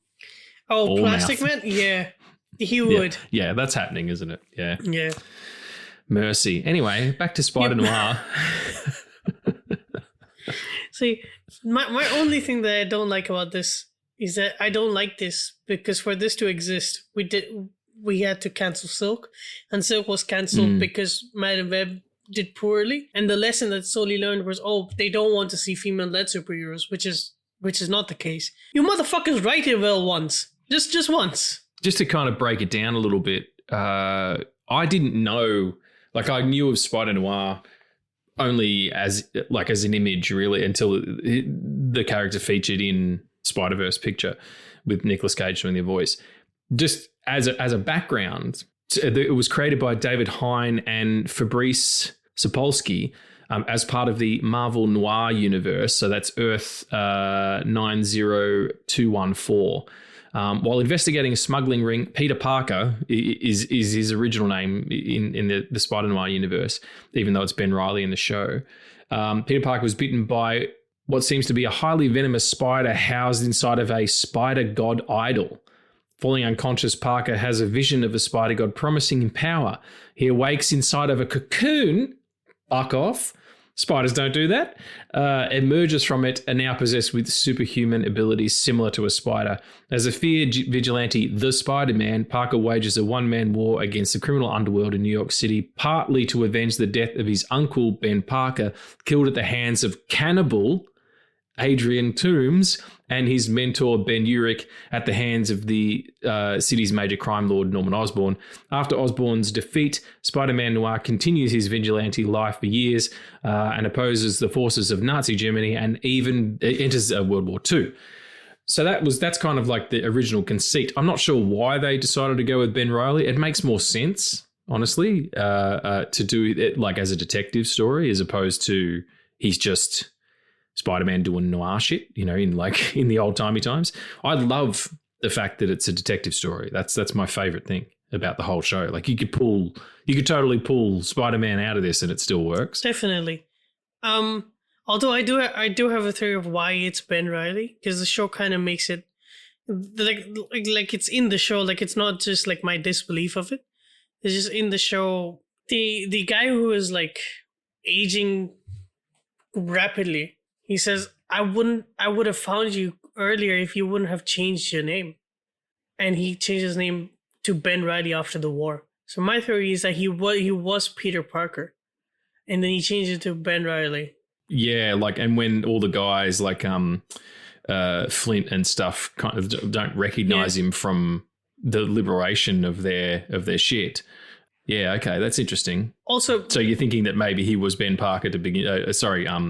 Oh, Plastic mouth? Man? Yeah, he would. Yeah, that's happening, isn't it? Yeah. Yeah. Mercy. Anyway, back to Spider-Noir. See, my only thing that I don't like about this is that I don't like this because for this to exist, we had to cancel Silk, and Silk was cancelled because Madame Web did poorly, and the lesson that Soli learned was, they don't want to see female-led superheroes, which is not the case. You motherfuckers write it well once, just once. Just to kind of break it down a little bit, I didn't know, like I knew of Spider-Noir only as an image really until the character featured in Spider-Verse picture with Nicolas Cage doing the voice. Just as a background, it was created by David Hine and Fabrice Sapolsky as part of the Marvel Noir universe. So that's Earth 90214. While investigating a smuggling ring, Peter Parker is his original name in the Spider-Noir universe, even though it's Ben Reilly in the show. Peter Parker was bitten by what seems to be a highly venomous spider housed inside of a spider god idol. Falling unconscious, Parker has a vision of a spider god promising him power. He awakes inside of a cocoon. Fuck off. Spiders don't do that. Emerges from it and now possessed with superhuman abilities similar to a spider. As a feared vigilante, the Spider-Man, Parker wages a one-man war against the criminal underworld in New York City, partly to avenge the death of his uncle, Ben Parker, killed at the hands of cannibal Adrian Toombs, and his mentor Ben Urich at the hands of the city's major crime lord Norman Osborn. After Osborn's defeat, Spider-Man Noir continues his vigilante life for years and opposes the forces of Nazi Germany and even enters World War II. So that's kind of like the original conceit. I'm not sure why they decided to go with Ben Reilly. It makes more sense, honestly, to do it like as a detective story as opposed to he's just Spider-Man doing noir shit, you know, in the old timey times. I love the fact that it's a detective story. That's my favorite thing about the whole show. Like you could totally pull Spider-Man out of this and it still works. Definitely. Although I do have a theory of why it's Ben Reilly, because the show kind of makes it like it's in the show. Like it's not just like my disbelief of it. It's just in the show. The guy who is like aging rapidly. He says, I would have found you earlier if you wouldn't have changed your name. And he changed his name to Ben Reilly after the war. So my theory is that he was Peter Parker. And then he changed it to Ben Reilly. Yeah, and when all the guys like Flint and stuff kind of don't recognize him from the liberation of their shit. Yeah, okay, that's interesting. Also, so you're thinking that maybe he was Ben Parker to begin?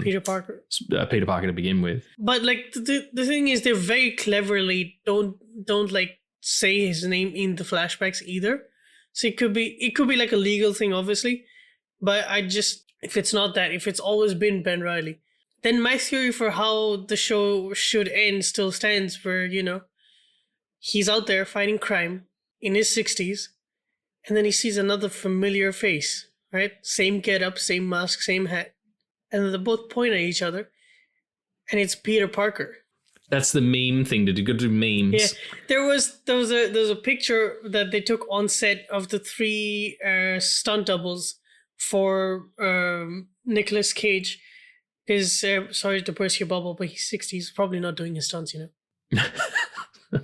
Peter Parker. Peter Parker to begin with. But like the thing is, they very cleverly don't like say his name in the flashbacks either. So it could be like a legal thing, obviously. But if it's not that, if it's always been Ben Reilly, then my theory for how the show should end still stands. Where he's out there fighting crime in his 60s. And then he sees another familiar face, right? Same getup, same mask, same hat. And then they both point at each other. And it's Peter Parker. That's the meme thing to do. Go do memes. Yeah. There was a picture that they took on set of the three stunt doubles for Nicolas Cage. Sorry to burst your bubble, but he's 60. He's probably not doing his stunts,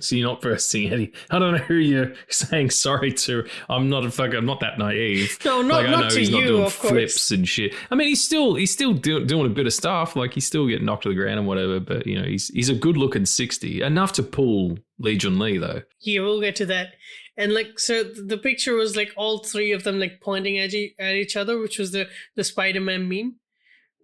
So you're not bursting any. I don't know who you're saying sorry to. I'm not that naive. No, not to he's you, not doing of course. Flips and shit. I mean, he's still doing a bit of stuff. Like he's still getting knocked to the ground and whatever. But he's a good looking 60. Enough to pull Lee Jun Lee though. Yeah, we'll get to that. And like, so the picture was like all three of them like pointing at each other, which was the Spider-Man meme.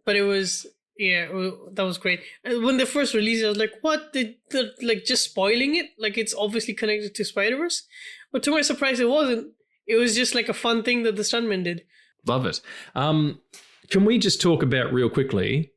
But it was, yeah, that was great. And when they first released it, I was like, what? They're like just spoiling it? Like it's obviously connected to Spider-Verse. But to my surprise, it wasn't. It was just like a fun thing that the stuntman did. Love it. Can we just talk about real quickly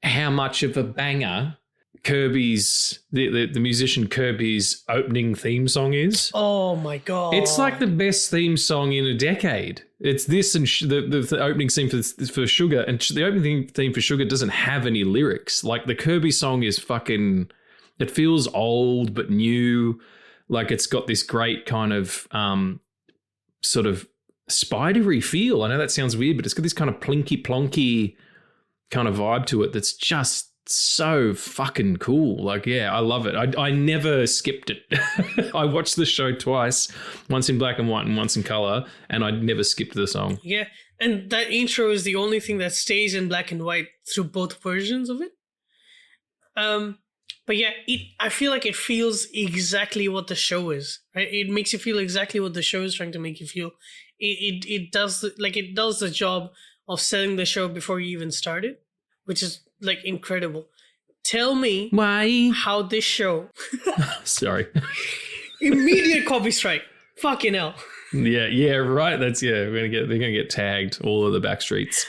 how much of a banger Kirby's, the musician Kirby's opening theme song is? Oh my God. It's like the best theme song in a decade. It's this and the opening theme for Sugar, and the opening theme for Sugar doesn't have any lyrics. Like the Kirby song is fucking, it feels old but new. Like it's got this great kind of sort of spidery feel. I know that sounds weird, but it's got this kind of plinky plonky kind of vibe to it that's just so fucking cool. Like, yeah, I love it. I never skipped it. I watched the show twice, once in black and white and once in color, and I never skipped the song. Yeah, and that intro is the only thing that stays in black and white through both versions of it. But yeah, I feel like it feels exactly what the show is, right? It makes you feel exactly what the show is trying to make you feel. It does the job of selling the show before you even start it, which is like incredible. Tell me why how this show sorry. Immediate copy strike. Fucking hell. Yeah, right. They're gonna get tagged all of the back streets.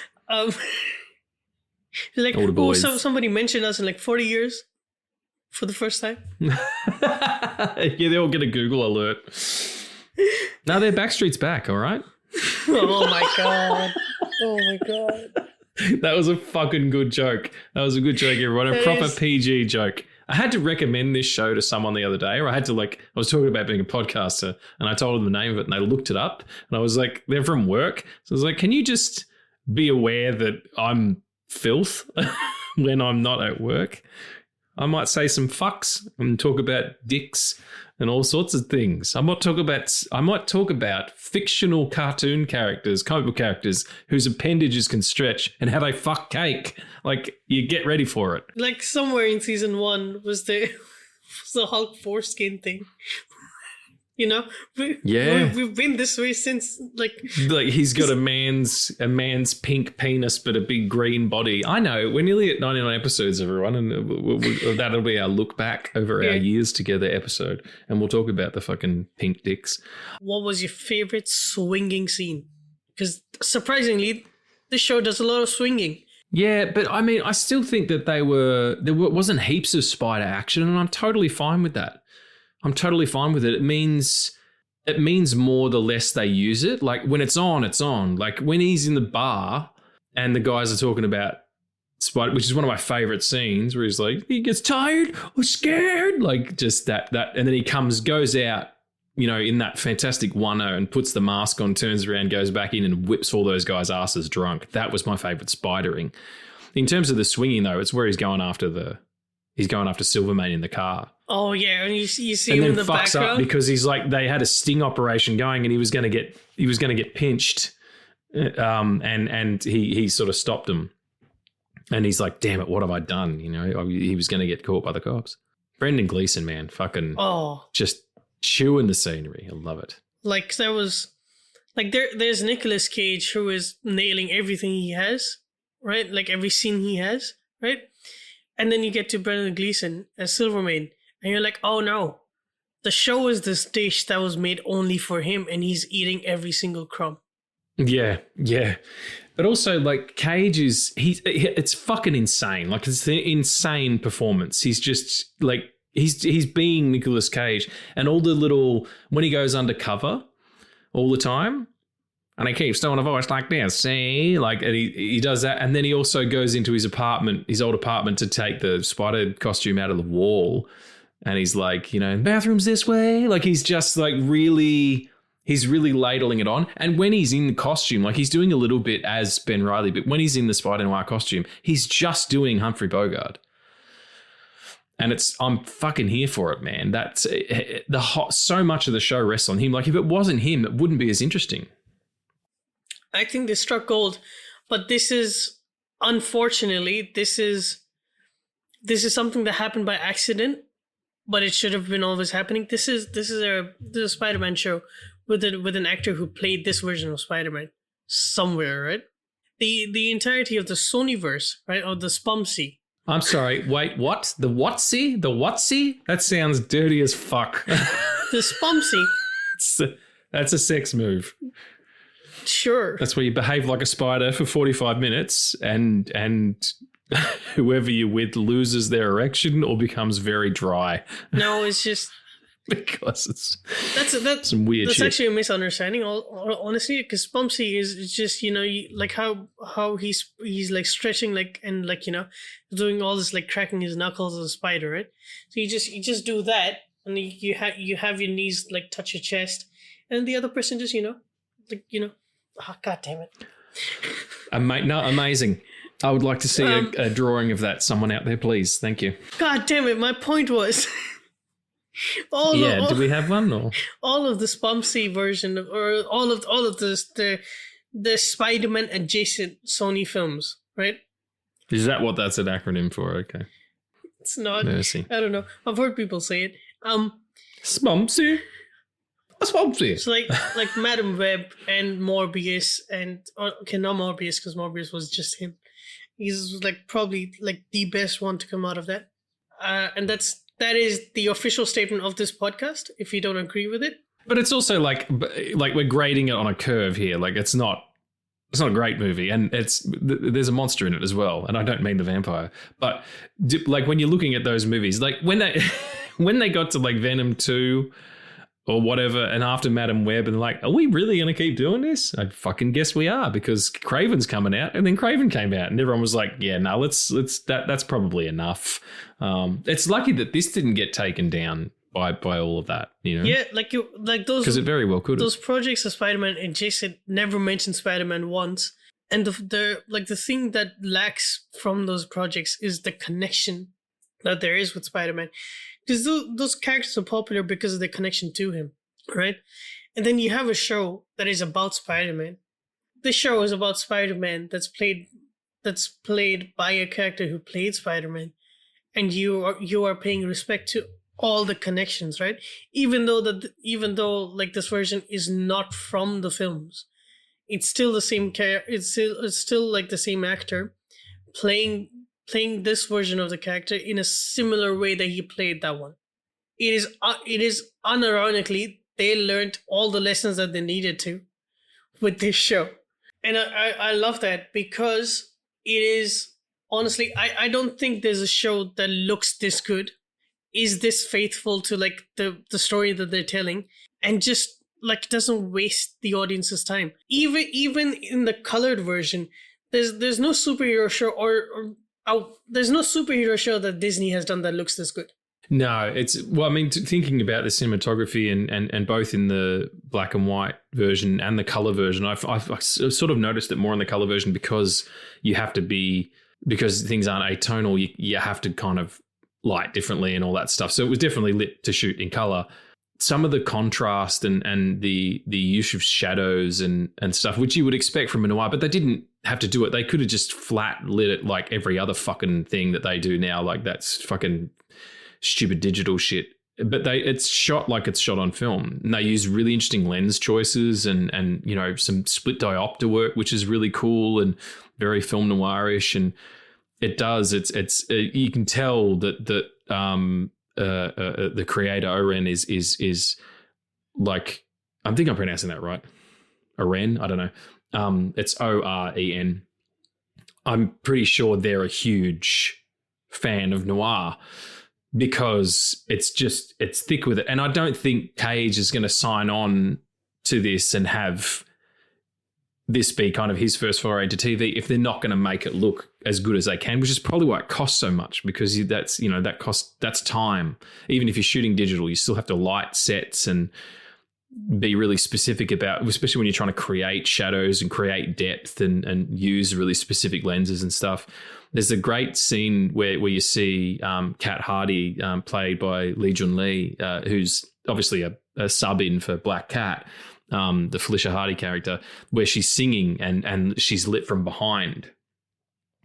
Like somebody mentioned us in like 40 years for the first time. Yeah, they all get a Google alert. Now their Backstreet's back, all right? Oh my God. Oh my God. That was a fucking good joke. That was a good joke, everyone. A proper PG joke. I had to recommend this show to someone the other day, or I was talking about being a podcaster, and I told them the name of it, and they looked it up, and I was like, they're from work. So I was like, can you just be aware that I'm filth when I'm not at work? I might say some fucks and talk about dicks and all sorts of things. I might talk about fictional cartoon characters, comic book characters whose appendages can stretch and how they fuck cake. Like, you get ready for it. Like somewhere in season 1 was the Hulk foreskin thing. You know, we've been this way since like he's got a man's pink penis but a big green body. I know, we're nearly at 99 episodes, everyone, and that'll be our look back over our years together episode, and we'll talk about the fucking pink dicks. What was your favorite swinging scene? Because surprisingly, this show does a lot of swinging. Yeah, but I mean, I still think that there wasn't heaps of spider action, and I'm totally fine with that. I'm totally fine with it. It means more the less they use it. Like when it's on, it's on. Like when he's in the bar and the guys are talking about Spider, which is one of my favorite scenes, where he's like, he gets tired or scared, like just that, and then he goes out, you know, in that fantastic 1-0 and puts the mask on, turns around, goes back in and whips all those guys' asses drunk. That was my favorite spidering. In terms of the swinging though, it's where he's going after Silvermane in the car. Oh yeah, and you see and him then in the fucks background up because he's like, they had a sting operation going and he was going to get pinched, and he sort of stopped him, and he's like, damn it, what have I done? You know, he was going to get caught by the cops. Brendan Gleeson, man, fucking just chewing the scenery. I love it. Like there was, like there's Nicolas Cage who is nailing everything he has, right? Like every scene he has, right? And then you get to Brendan Gleeson as Silvermane, and you're like, oh no, the show is this dish that was made only for him, and he's eating every single crumb. Yeah. But also, like, Cage it's fucking insane. Like, it's an insane performance. He's just, like, he's being Nicolas Cage. And all the little, when he goes undercover all the time, and he keeps doing a voice like this, see? Like, and he does that. And then he also goes into his old apartment, to take the spider costume out of the wall. And he's like, you know, bathroom's this way. Like, he's just like he's really ladling it on. And when he's in the costume, like he's doing a little bit as Ben Reilly, but when he's in the Spider-Noir costume, he's just doing Humphrey Bogart. And I'm fucking here for it, man. That's so much of the show rests on him. Like, if it wasn't him, it wouldn't be as interesting. I think they struck gold, but this is, unfortunately, this is something that happened by accident. but it should have been always happening. This is a Spider-Man show with an actor who played this version of Spider-Man somewhere, right? The entirety of the Sonyverse, right, or the Spumsy. I'm sorry. Wait, what? The Whatsy? The Whatsy? That sounds dirty as fuck. The Spumsy. That's a sex move. Sure. That's where you behave like a spider for 45 minutes and whoever you're with loses their erection or becomes very dry. No, it's just because that's some weird that's shit. actually a misunderstanding, honestly, because Spumsy is just, like how he's like stretching, like, and like, doing all this, like cracking his knuckles as a spider, right? So you just do that, and you have your knees like touch your chest, and the other person just oh, god damn it. Amazing. I would like to see a drawing of that. Someone out there, please. Thank you. God damn it. My point was do we have one? Or? All of the Spumsy version or all of this, the Spider-Man adjacent Sony films, right? Is that what that's an acronym for? Okay. It's not. Mercy. I don't know. I've heard people say it. Spumsy. Spumsy. It's like Madam Web and Morbius not Morbius, because Morbius was just him. He's like probably like the best one to come out of that. And that is the official statement of this podcast, if you don't agree with it. But it's also like we're grading it on a curve here. Like it's not a great movie, and there's a monster in it as well. And I don't mean the vampire, but like when you're looking at those movies, like when they got to like Venom 2 or whatever, and after Madam Web, and like, are we really going to keep doing this? I fucking guess we are, because Craven's coming out, and then Craven came out, and everyone was like, yeah, no, let's that's probably enough. It's lucky that this didn't get taken down by all of that, Yeah, like those, because it very well could have. Those projects of Spider-Man adjacent never mentioned Spider-Man once, and the thing that lacks from those projects is the connection that there is with Spider-Man. Because those characters are popular because of their connection to him, right? And then you have a show that is about Spider-Man. This show is about Spider-Man that's played by a character who played Spider-Man, and you are paying respect to all the connections, right? Even though like this version is not from the films, it's still the same character. It's still like the same actor playing this version of the character in a similar way that he played that one. It is unironically, they learned all the lessons that they needed to with this show. And I love that, because it is, honestly, I don't think there's a show that looks this good, is this faithful to like the story that they're telling, and just like doesn't waste the audience's time. Even in the colored version, there's no superhero show there's no superhero show that Disney has done that looks this good. No, thinking about the cinematography and both in the black and white version and the color version, I've sort of noticed it more in the color version, because because things aren't atonal, you have to kind of light differently and all that stuff. So it was definitely lit to shoot in color. Some of the contrast and the use of shadows and stuff, which you would expect from a noir, but they didn't have to do it. They could have just flat lit it like every other fucking thing that they do now. Like that's fucking stupid digital shit. But it's shot like it's shot on film. And they use really interesting lens choices and some split diopter work, which is really cool and very film noirish. And it does. It's you can tell that the creator Oren is like, I think I'm pronouncing that right. Oren, I don't know. It's Oren. I'm pretty sure they're a huge fan of noir, because it's thick with it. And I don't think Cage is going to sign on to this and have this be kind of his first foray into TV if they're not going to make it look as good as they can, which is probably why it costs so much, because that's time. Even if you're shooting digital, you still have to light sets and be really specific about, especially when you're trying to create shadows and create depth and use really specific lenses and stuff. There's a great scene where you see Kat Hardy, played by Lee Jun Lee, who's obviously a sub-in for Black Cat, the Felicia Hardy character, where she's singing and she's lit from behind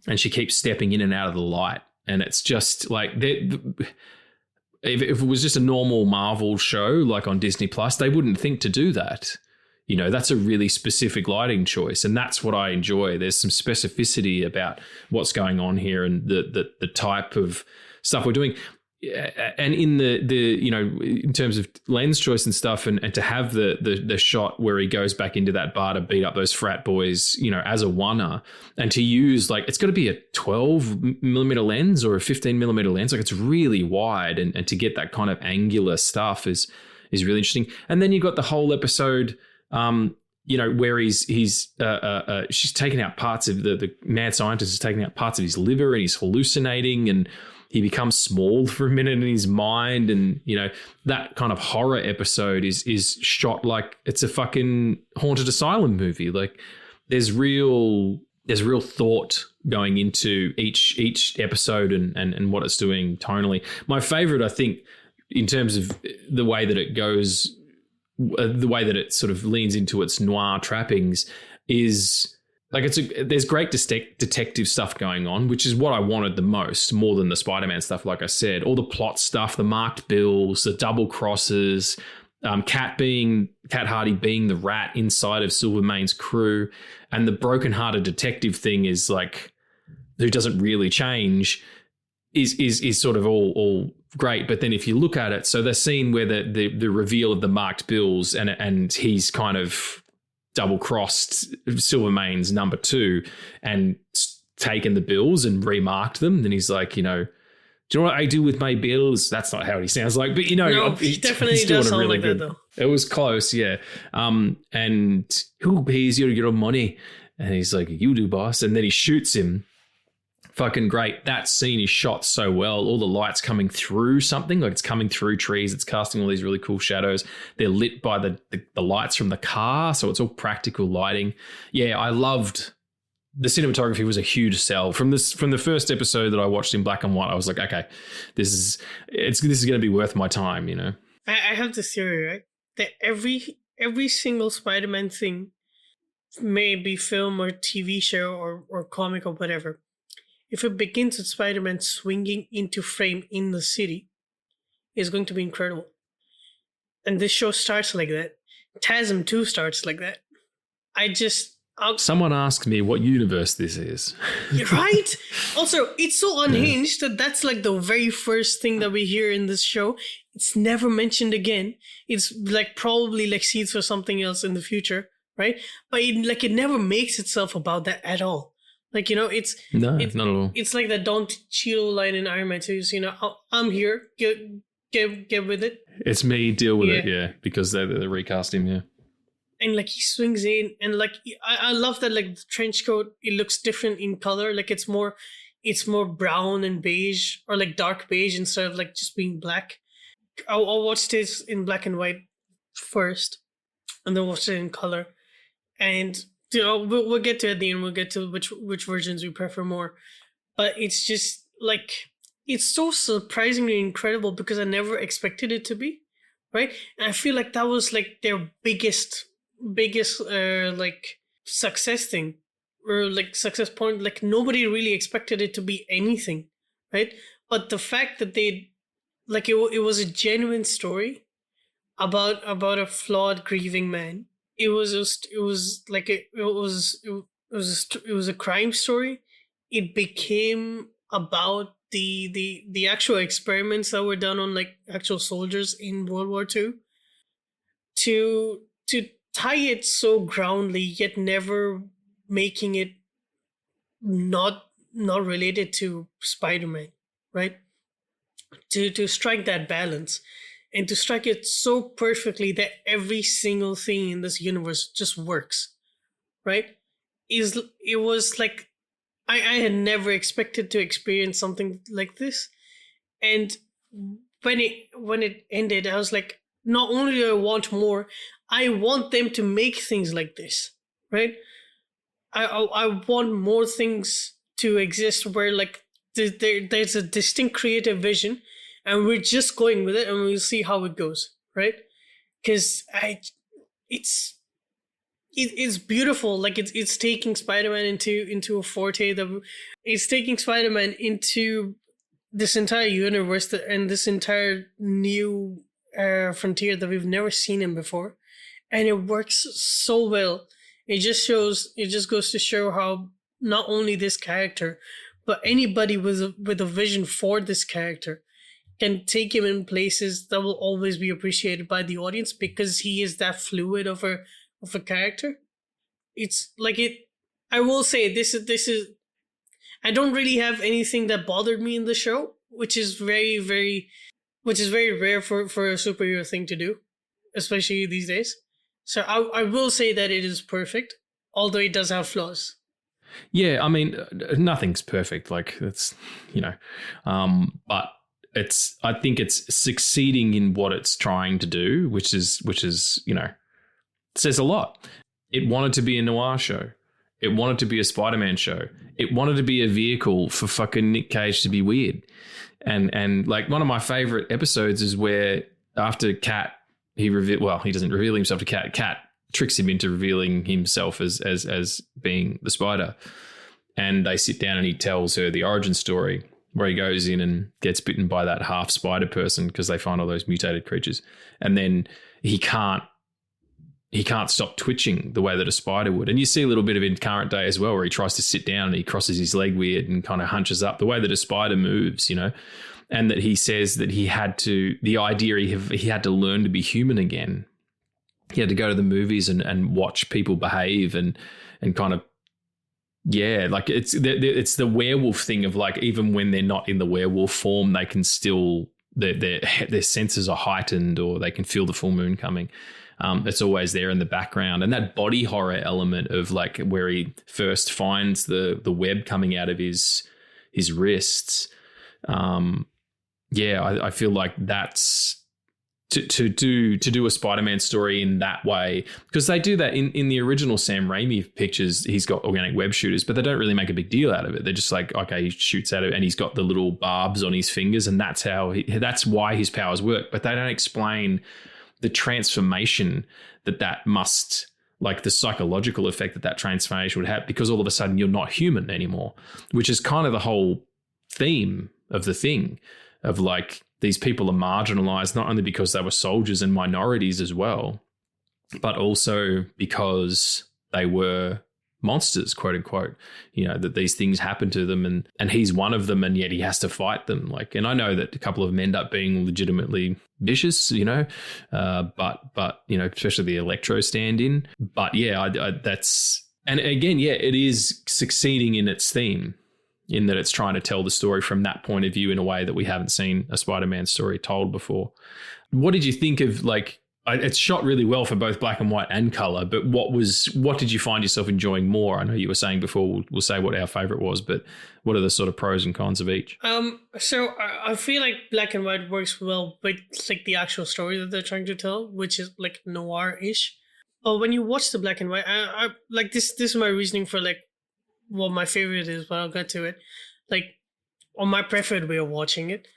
and she keeps stepping in and out of the light. And it's just like, if it was just a normal Marvel show like on Disney Plus, they wouldn't think to do that. You know, that's a really specific lighting choice, and that's what I enjoy. There's some specificity about what's going on here and the type of stuff we're doing. And in the you know, in terms of lens choice and stuff, and to have the shot where he goes back into that bar to beat up those frat boys, you know, as a one-er, and to use, like, it's got to be a 12 millimeter lens or a 15 millimeter lens, like it's really wide, and to get that kind of angular stuff is really interesting. And then you got the whole episode, you know, where she's taking out parts of the mad scientist is taking out parts of his liver, and he's hallucinating, and he becomes small for a minute in his mind. And, you know, that kind of horror episode is shot like it's a fucking haunted asylum movie. Like there's real thought going into each episode and what it's doing tonally. My favorite, I think, in terms of the way that it goes, the way that it sort of leans into its noir trappings, is like there's great detective stuff going on, which is what I wanted the most, more than the Spider-Man stuff. Like I said, all the plot stuff, the marked bills, the double crosses, Cat Hardy being the rat inside of Silvermane's crew, and the broken-hearted detective thing is like, who doesn't really change, is sort of all great. But then if you look at it, so the scene where the reveal of the marked bills and he's kind of double-crossed Silvermane's number 2 and taken the bills and remarked them, then he's like, you know, do you know what I do with my bills? That's not how he sounds like, but, you know, no, he definitely does sound like that, though. It was close, yeah. And who pays your money? And he's like, you do, boss. And then he shoots him. Fucking great. That scene is shot so well. All the lights coming through something, like it's coming through trees. It's casting all these really cool shadows. They're lit by the lights from the car, so it's all practical lighting. Yeah, I loved the cinematography. Was a huge sell from the first episode that I watched in black and white. I was like, okay, this is going to be worth my time. You know, I have this theory, right, that every single Spider-Man thing, maybe film or TV show or comic or whatever, if it begins with Spider-Man swinging into frame in the city, it's going to be incredible. And this show starts like that. TASM 2 starts like that. Someone asked me what universe this is. Right? Also, it's so unhinged that that's like the very first thing that we hear in this show. It's never mentioned again. It's like probably like seeds for something else in the future, right? But it never makes itself about that at all. Like, you know, it's not at all. It's like the Don Cheadle line in Iron Man 2. You know, I'm here. Get with it. It's me. Deal with it. Yeah, because they recast him. Yeah. And like he swings in, and like I love that, like the trench coat, it looks different in color. Like it's more brown and beige, or like dark beige instead of like just being black. I'll watch this in black and white first, and then watch it in color, and. You know, we'll get to it at the end. We'll get to which versions we prefer more. But it's just like, it's so surprisingly incredible because I never expected it to be, right? And I feel like that was like their biggest like success thing, or like success point. Like nobody really expected it to be anything, right? But the fact that they, like, it was a genuine story about a flawed, grieving man. It was a crime story. It became about the actual experiments that were done on like actual soldiers in World War II. To tie it so groundly, yet never making it not related to Spider-Man, right? To strike that balance. And to strike it so perfectly that every single thing in this universe just works, right? It was like I had never expected to experience something like this, and when it ended, I was like, not only do I want more, I want them to make things like this, right? I want more things to exist where like there's a distinct creative vision. And we're just going with it, and we'll see how it goes, right? Because it's beautiful. Like it's taking Spider-Man into a forte that it's taking Spider-Man into this entire universe and this entire new frontier that we've never seen him before, and it works so well. It just goes to show how not only this character, but anybody with a vision for this character can take him in places that will always be appreciated by the audience because he is that fluid of a character. It's like it. I will say this is. I don't really have anything that bothered me in the show, which is very rare for a superhero thing to do, especially these days. So I will say that it is perfect, although it does have flaws. Yeah, I mean, nothing's perfect. Like it's, but I think it's succeeding in what it's trying to do, which is, says a lot. It wanted to be a noir show. It wanted to be a Spider-Man show. It wanted to be a vehicle for fucking Nick Cage to be weird. And like one of my favorite episodes is where after Cat, he doesn't reveal himself to Cat. Cat tricks him into revealing himself as being the Spider. And they sit down and he tells her the origin story where he goes in and gets bitten by that half spider person because they find all those mutated creatures. And then he can't stop twitching the way that a spider would. And you see a little bit of it in current day as well, where he tries to sit down and he crosses his leg weird and kind of hunches up the way that a spider moves, and that he says that he had to learn to be human again. He had to go to the movies and watch people behave and kind of, yeah, like it's the werewolf thing of like, even when they're not in the werewolf form, they can still, their senses are heightened or they can feel the full moon coming. It's always there in the background. And that body horror element of like where he first finds the web coming out of his wrists. I feel like that's to do a Spider-Man story in that way, because they do that in the original Sam Raimi pictures. He's got organic web shooters, but they don't really make a big deal out of it. They're just like, okay, he shoots at it and he's got the little barbs on his fingers, and that's why his powers work. But they don't explain the transformation that must, like the psychological effect that transformation would have, because all of a sudden you're not human anymore, which is kind of the whole theme of the thing of like, these people are marginalized not only because they were soldiers and minorities as well, but also because they were monsters, quote unquote, that these things happen to them, and he's one of them, and yet he has to fight them. Like, and I know that a couple of them end up being legitimately vicious, but especially the Electro stand-in. But yeah, and again, yeah, it is succeeding in its theme, in that it's trying to tell the story from that point of view in a way that we haven't seen a Spider-Man story told before. What did you think of, like, it's shot really well for both black and white and color, but what did you find yourself enjoying more? I know you were saying before, we'll say what our favorite was, but what are the sort of pros and cons of each? So I feel like black and white works well with like the actual story that they're trying to tell, which is like noir-ish. But when you watch the black and white, I like this is my reasoning for like what my favorite is, but I'll get to it. Like, on my preferred way of watching it.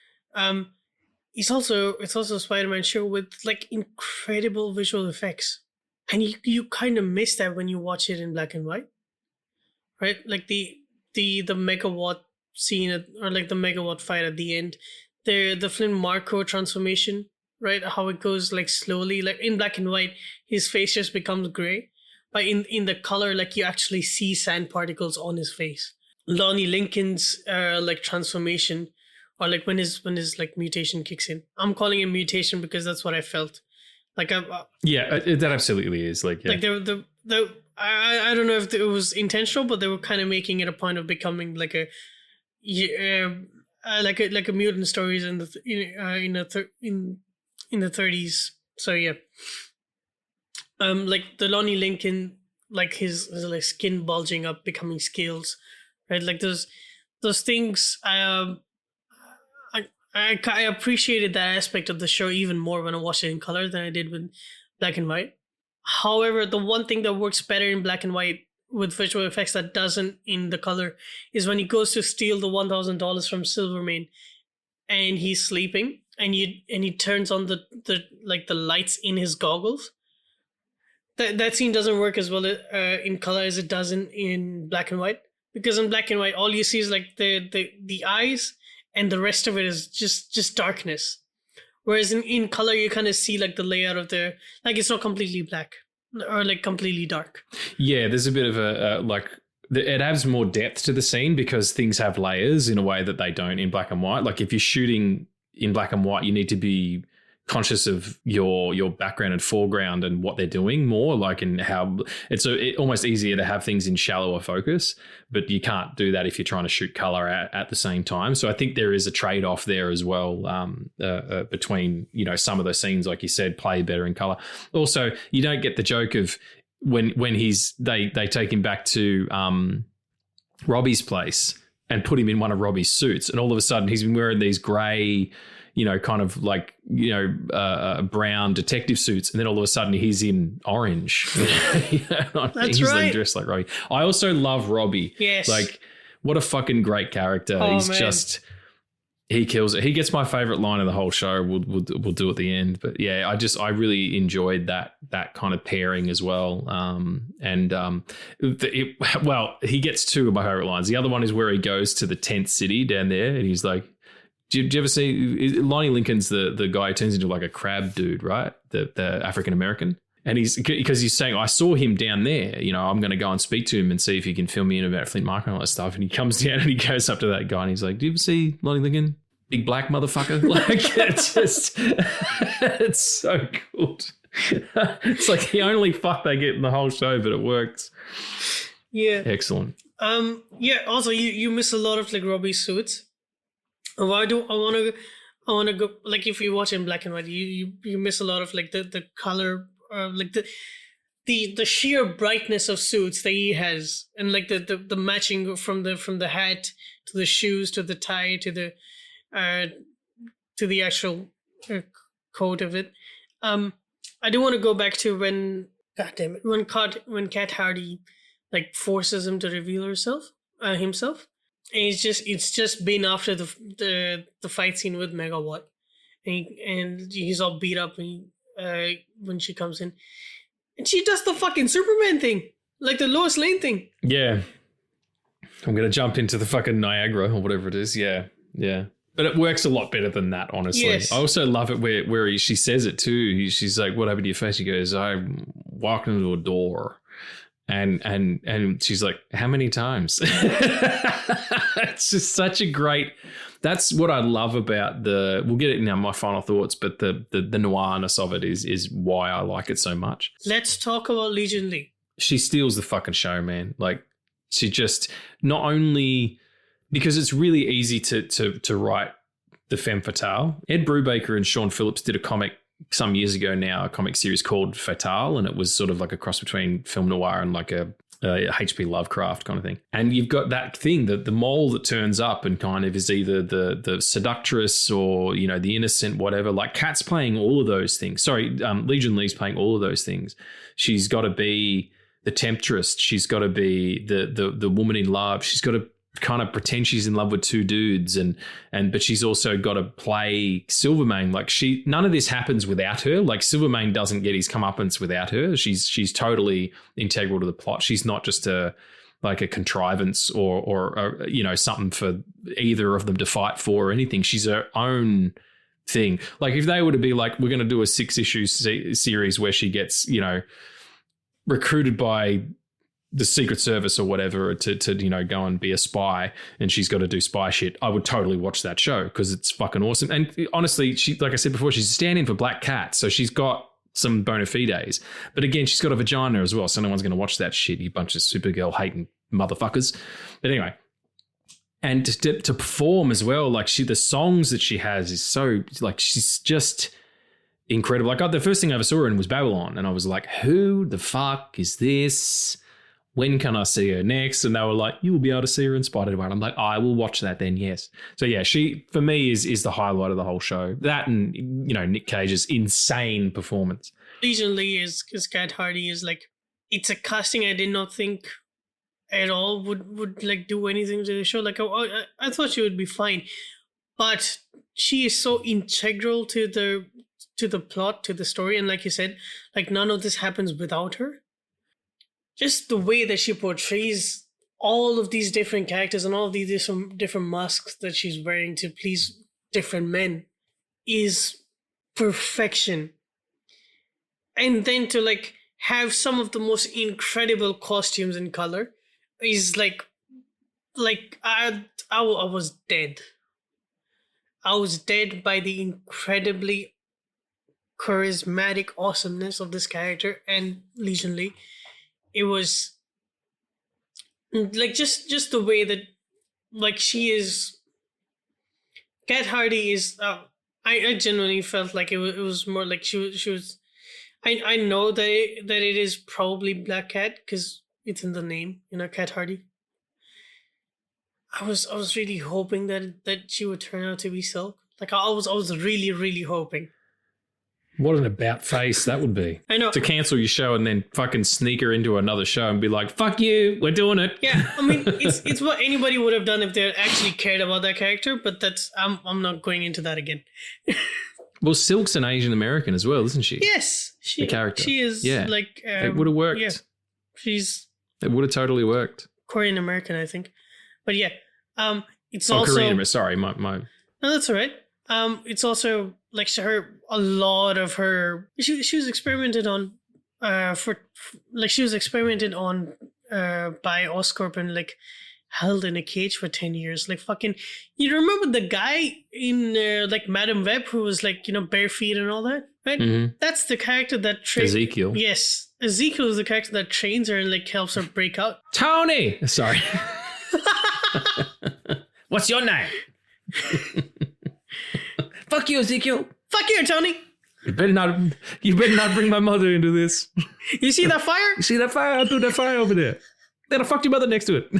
It's also a Spider-Man show with like incredible visual effects, and you kind of miss that when you watch it in black and white, right? Like the megawatt scene or like the megawatt fight at the end, the Flynn Marco transformation, right? How it goes like slowly, like in black and white, his face just becomes gray, but in the color, like you actually see sand particles on his face. Lonnie Lincoln's like transformation, or like when his like mutation kicks in. I'm calling it mutation because that's what I felt. Like that absolutely is like, yeah. Like I don't know if it was intentional, but they were kind of making it a point of becoming like a mutant stories in the 30s. So yeah, like the Lonnie Lincoln, like his like skin bulging up, becoming scales, right? Like those things. I appreciated that aspect of the show even more when I watched it in color than I did with black and white. However, the one thing that works better in black and white with visual effects that doesn't in the color is when he goes to steal the $1,000 from Silvermane, and he's sleeping, and he turns on the lights in his goggles. That scene doesn't work as well in color as it does in black and white, because in black and white all you see is like the eyes and the rest of it is just darkness. Whereas in color, you kind of see like the layout of the, like it's not completely black or like completely dark. Yeah, there's a bit of it adds more depth to the scene because things have layers in a way that they don't in black and white. Like if you're shooting in black and white, you need to be conscious of your background and foreground and what they're doing more, like, and how it's almost easier to have things in shallower focus, but you can't do that if you're trying to shoot color at the same time. So I think there is a trade-off there as well, between, you know, some of those scenes, like you said, play better in color. Also, you don't get the joke of when they take him back to Robbie's place and put him in one of Robbie's suits, and all of a sudden he's been wearing these grey, you know, kind of like, you know, brown detective suits, and then all of a sudden he's in orange. You know, That's he's right. like dressed like Robbie. I also love Robbie. Yes. Like, what a fucking great character. Oh, He's man. just, he kills it. He gets my favorite line of the whole show. We'll do at the end. But yeah, I really enjoyed that kind of pairing as well. He gets two of my favorite lines. The other one is where he goes to the tent city down there, and he's like, do you ever see Lonnie Lincoln's the guy who turns into like a crab dude, right? The African American. And because he's saying, I saw him down there, you know, I'm going to go and speak to him and see if he can fill me in about Flint Market and all that stuff. And he comes down and he goes up to that guy and he's like, do you ever see Lonnie Lincoln? Big black motherfucker. Like, it's so good. It's like the only fuck they get in the whole show, but it works. Yeah. Excellent. Yeah. Also, you miss a lot of like Robbie's suits. I want to go, like, if you watch in black and white, you miss a lot of like the color, like the sheer brightness of suits that he has, and like the matching from the hat to the shoes to the tie to the actual coat of it. I do want to go back to when Cat Hardy like forces him to reveal himself. And it's just been after the fight scene with Megawatt, and he's all beat up when she comes in, and she does the fucking Superman thing, like the Lois Lane thing. Yeah. I'm going to jump into the fucking Niagara or whatever it is. Yeah. Yeah. But it works a lot better than that, honestly. Yes. I also love it where she says it too. She's like, what happened to your face? He goes, I walked into a door. And she's like, how many times? It's just such a great, that's what I love about we'll get it now, my final thoughts, but the noirness of it is why I like it so much. Let's talk about Legion Lee. She steals the fucking show, man. Like, she just, not only, because it's really easy to write the femme fatale. Ed Brubaker and Sean Phillips did a comic some years ago now, a comic series called Fatale, and it was sort of like a cross between film noir and like a H.P. Lovecraft kind of thing. And you've got that thing, that the mole that turns up and kind of is either the seductress or, you know, the innocent, whatever. Like, Kat's playing all of those things. Sorry, Legion Lee's playing all of those things. She's got to be the temptress. She's got to be the woman in love. She's got to kind of pretend she's in love with two dudes, but she's also got to play Silvermane. Like, none of this happens without her. Like, Silvermane doesn't get his comeuppance without her. She's totally integral to the plot. She's not just a contrivance or you know, something for either of them to fight for or anything. She's her own thing. Like, if they were to be like, we're going to do a 6-issue series where she gets, you know, recruited by the Secret Service or whatever to you know, go and be a spy, and she's got to do spy shit, I would totally watch that show because it's fucking awesome. And honestly, she, like I said before, she's a stand-in for Black Cat, so she's got some bona fides. But again, she's got a vagina as well, so no one's going to watch that shit, you bunch of Supergirl hating motherfuckers. But anyway, and to perform as well, like, the songs that she has is so, like, she's just incredible. Like, the first thing I ever saw her in was Babylon, and I was like, who the fuck is this? When can I see her next? And they were like, you will be able to see her in Spider-Noir. I'm like, I will watch that then, yes. So yeah, she, for me, is the highlight of the whole show. That and, you know, Nick Cage's insane performance. Legion Lee is Cat Hardy is like, it's a casting I did not think at all would like do anything to the show. Like, I thought she would be fine, but she is so integral to the plot, to the story, and like you said, like, none of this happens without her. Just the way that she portrays all of these different characters and all of these different masks that she's wearing to please different men is perfection. And then to like have some of the most incredible costumes and color is like I was dead. I was dead by the incredibly charismatic awesomeness of this character and Legion Lee. It was like just the way that like she is. Cat Hardy is. I genuinely felt like it was more like she was. I know that it is probably Black Cat because it's in the name, Cat Hardy. I was really hoping that she would turn out to be Silk. Like I was really, really hoping. What an about face that would be. I know. To cancel your show and then fucking sneak her into another show and be like, fuck you, we're doing it. Yeah, I mean, it's what anybody would have done if they actually cared about that character, but I'm not going into that again. Well, Silk's an Asian American as well, isn't she? Yes. The character. She is, like... it would have worked. Yeah, she's... It would have totally worked. Korean American, I think. But yeah, it's also... Korean, sorry, my... No, that's all right. It's also like a lot of her. She was experimented on, she was experimented on, by Oscorp and like held in a cage for 10 years. Like fucking, you remember the guy in like Madam Web who was like bare feet and all that, right? Mm-hmm. That's the character that Ezekiel. Yes, Ezekiel is the character that trains her and like helps her break out. Tony, sorry. What's your name? Fuck you, Ezekiel. Fuck you, Tony. You better not bring my mother into this. You see that fire? You see that fire? I threw that fire over there. Then I fucked your mother next to it.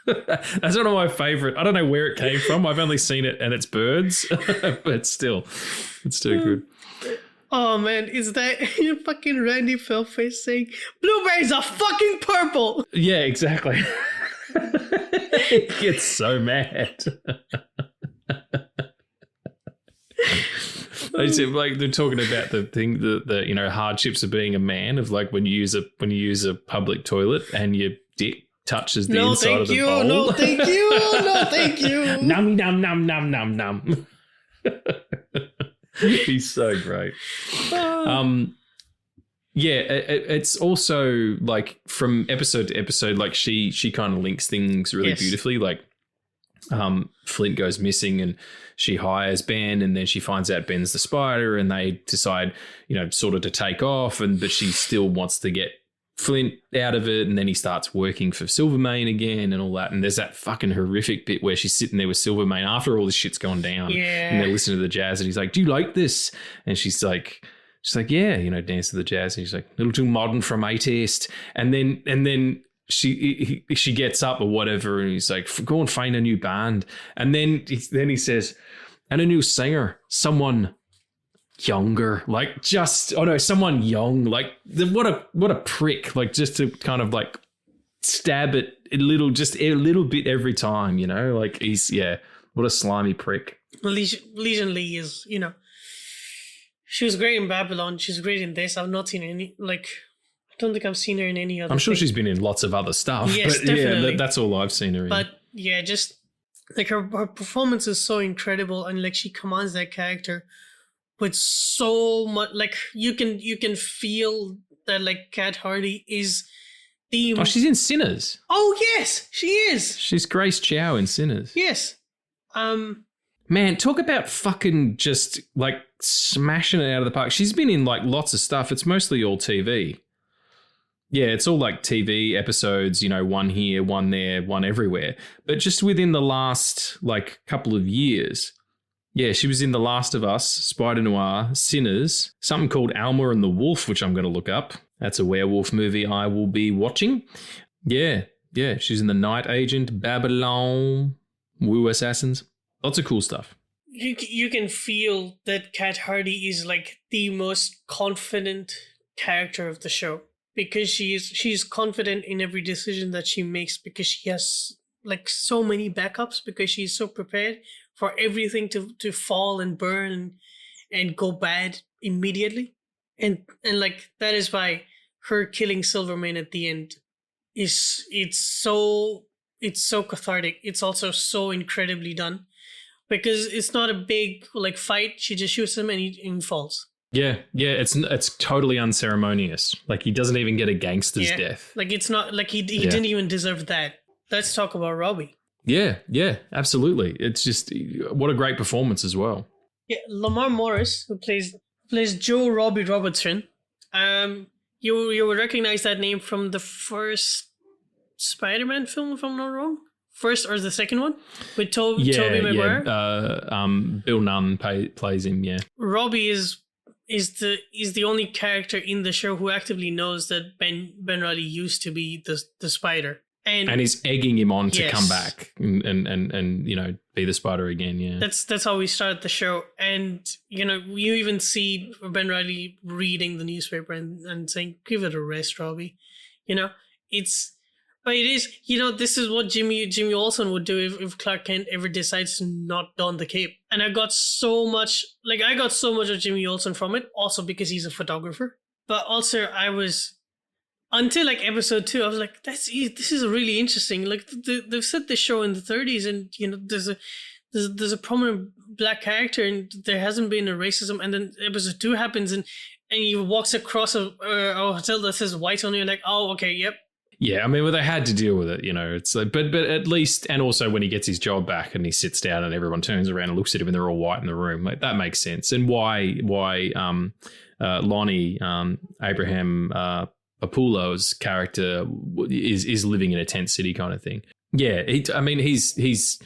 That's one of my favorite. I don't know where it came from. I've only seen it and it's birds, but still, it's too good. Oh man, is that fucking Randy Philface saying blueberries are fucking purple? Yeah, exactly. He gets so mad. Like they're talking about the thing, the hardships of being a man, of like when you use a public toilet and your dick touches the inside of the bowl. No, thank you. No, thank you. Num num num num num num. He's so great. Yeah, it's also like from episode to episode, like she kind of links things really beautifully. Like Flint goes missing and she hires Ben, and then she finds out Ben's the Spider, and they decide, sort of to take off, but she still wants to get Flint out of it, and then he starts working for Silvermane again and all that. And there's that fucking horrific bit where she's sitting there with Silvermane after all this shit's gone down, and they're listening to the jazz, and he's like, "Do you like this?" And she's like, "Yeah, dance to the jazz." And he's like, "A little too modern for my taste." And then she gets up or whatever, and he's like, "Go and find a new band." And then he says, "And a new singer, someone younger." Like someone young. Like what a prick. Like just to kind of like stab it a little bit every time. Like what a slimy prick. Legion Lee is she was great in Babylon. She's great in this. I've not seen any I don't think I've seen her in any other. I'm sure she's been in lots of other stuff. Yes, but definitely. Yeah, that's all I've seen her in. But yeah, just like her performance is so incredible, and like she commands that character with so much. Like you can feel that like Cat Hardy is the. Oh, she's in Sinners. Oh yes, she is. She's Grace Chow in Sinners. Yes. Man, talk about fucking just like smashing it out of the park. She's been in like lots of stuff. It's mostly all TV. Yeah, it's all like TV episodes, one here, one there, one everywhere. But just within the last like couple of years, yeah, she was in The Last of Us, Spider-Noir, Sinners, something called Alma and the Wolf, which I'm going to look up. That's a werewolf movie I will be watching. Yeah, she's in The Night Agent, Babylon, Woo Assassins. Lots of cool stuff. You can feel that Cat Hardy is like the most confident character of the show. Because she's confident in every decision that she makes, because she has like so many backups, because she's so prepared for everything to fall and burn and go bad immediately. And like that is why her killing Silvermane at the end it's so it's so cathartic. It's also so incredibly done because it's not a big like fight. She just shoots him and he falls. Yeah, it's totally unceremonious. Like, he doesn't even get a gangster's death. Like, it's not like he didn't even deserve that. Let's talk about Robbie. Yeah, absolutely. It's just, what a great performance as well. Yeah, Lamar Morris, who plays Joe Robbie Robertson. You would recognize that name from the first Spider-Man film, if I'm not wrong. First or the second one with Tobey Maguire. Bill Nunn plays him. Yeah, Robbie is the only character in the show who actively knows that Ben Reilly used to be the Spider, and he's egging him on to come back and be the Spider again. Yeah, that's how we start the show, and you even see Ben Reilly reading the newspaper and saying, "Give it a rest, Robbie." But it is, this is what Jimmy Olsen would do if Clark Kent ever decides to not don the cape. And I got so much of Jimmy Olsen from it, also because he's a photographer. But also until like episode 2, I was like, this is really interesting. Like they've set this show in the 30s and, there's a prominent black character and there hasn't been a racism. And then episode 2 happens and he walks across a hotel that says white on it. You're like, oh, okay, yep. Yeah, I mean, they had to deal with it, It's like, but at least, and also when he gets his job back and he sits down and everyone turns around and looks at him and they're all white in the room, like that makes sense. And why Lonnie Abraham Papulo's character is living in a tent city kind of thing. Yeah, he's